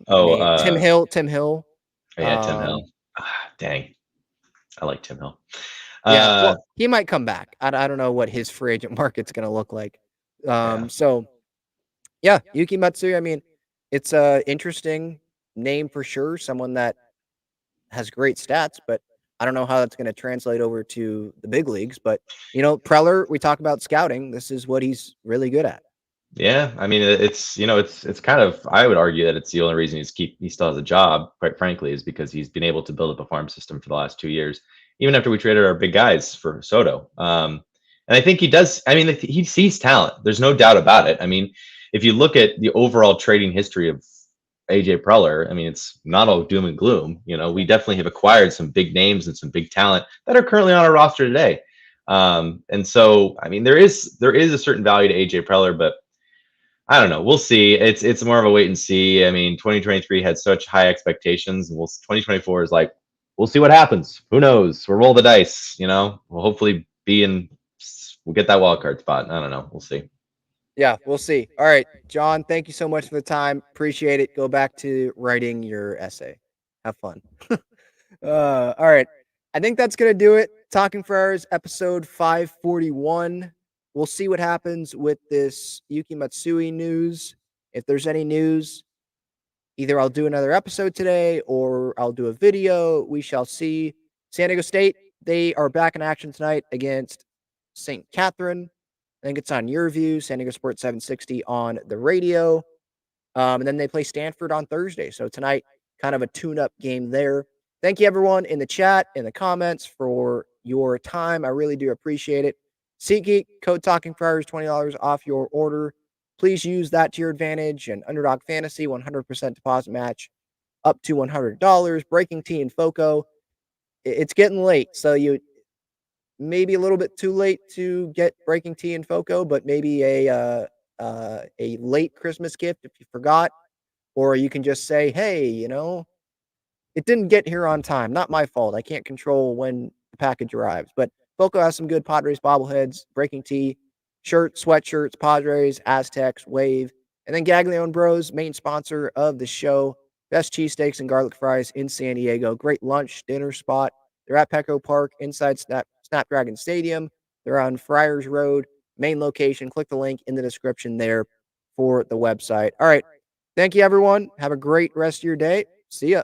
names. Tim Hill. Yeah, Tim Hill. Dang. I like Tim Hill. Yeah, well, he might come back. I don't know what his free agent market's going to look like. So, yeah, Yuki Matsui, I mean, it's a interesting name for sure. Someone that has great stats, but I don't know how that's going to translate over to the big leagues. But, Preller, we talk about scouting. This is what he's really good at. Yeah, I mean, it's kind of, I would argue that it's the only reason he still has a job, quite frankly, is because he's been able to build up a farm system for the last 2 years, even after we traded our big guys for Soto. And I think he does. I mean, he sees talent. There's no doubt about it. I mean, if you look at the overall trading history of AJ Preller, I mean, it's not all doom and gloom. We definitely have acquired some big names and some big talent that are currently on our roster today. And so, I mean, there is a certain value to AJ Preller, but I don't know. We'll see. It's more of a wait and see. I mean, 2023 had such high expectations, and 2024 is like, we'll see what happens. Who knows? We'll roll the dice. We'll hopefully we'll get that wild card spot. I don't know. We'll see. Yeah, we'll see. All right, John, thank you so much for the time. Appreciate it. Go back to writing your essay. Have fun. All right. I think that's going to do it. Talking Friars, episode 541. We'll see what happens with this Yuki Matsui news. If there's any news, either I'll do another episode today or I'll do a video. We shall see. San Diego State, they are back in action tonight against St. Catherine. I think it's on your view, San Diego Sports 760 on the radio. And then they play Stanford on Thursday. So tonight, kind of a tune-up game there. Thank you, everyone, in the chat, in the comments, for your time. I really do appreciate it. SeatGeek, code Talking Friars, $20 off your order. please use that to your advantage. And Underdog Fantasy, 100% deposit match up to $100. Breaking Tea and Foco, it's getting late, so you maybe a little bit too late to get Breaking Tea and Foco, but maybe a late Christmas gift if you forgot, or you can just say, hey, it didn't get here on time. Not my fault. I can't control when the package arrives. But Foco has some good Padres bobbleheads, Breaking Tea, shirts, sweatshirts, Padres, Aztecs, Wave, and then Gaglione Bros, main sponsor of the show. Best cheesesteaks and garlic fries in San Diego. Great lunch, dinner spot. They're at Petco Park inside Snapdragon Stadium. They're on Friars Road, main location. Click the link in the description there for the website. All right. Thank you, everyone. Have a great rest of your day. See ya.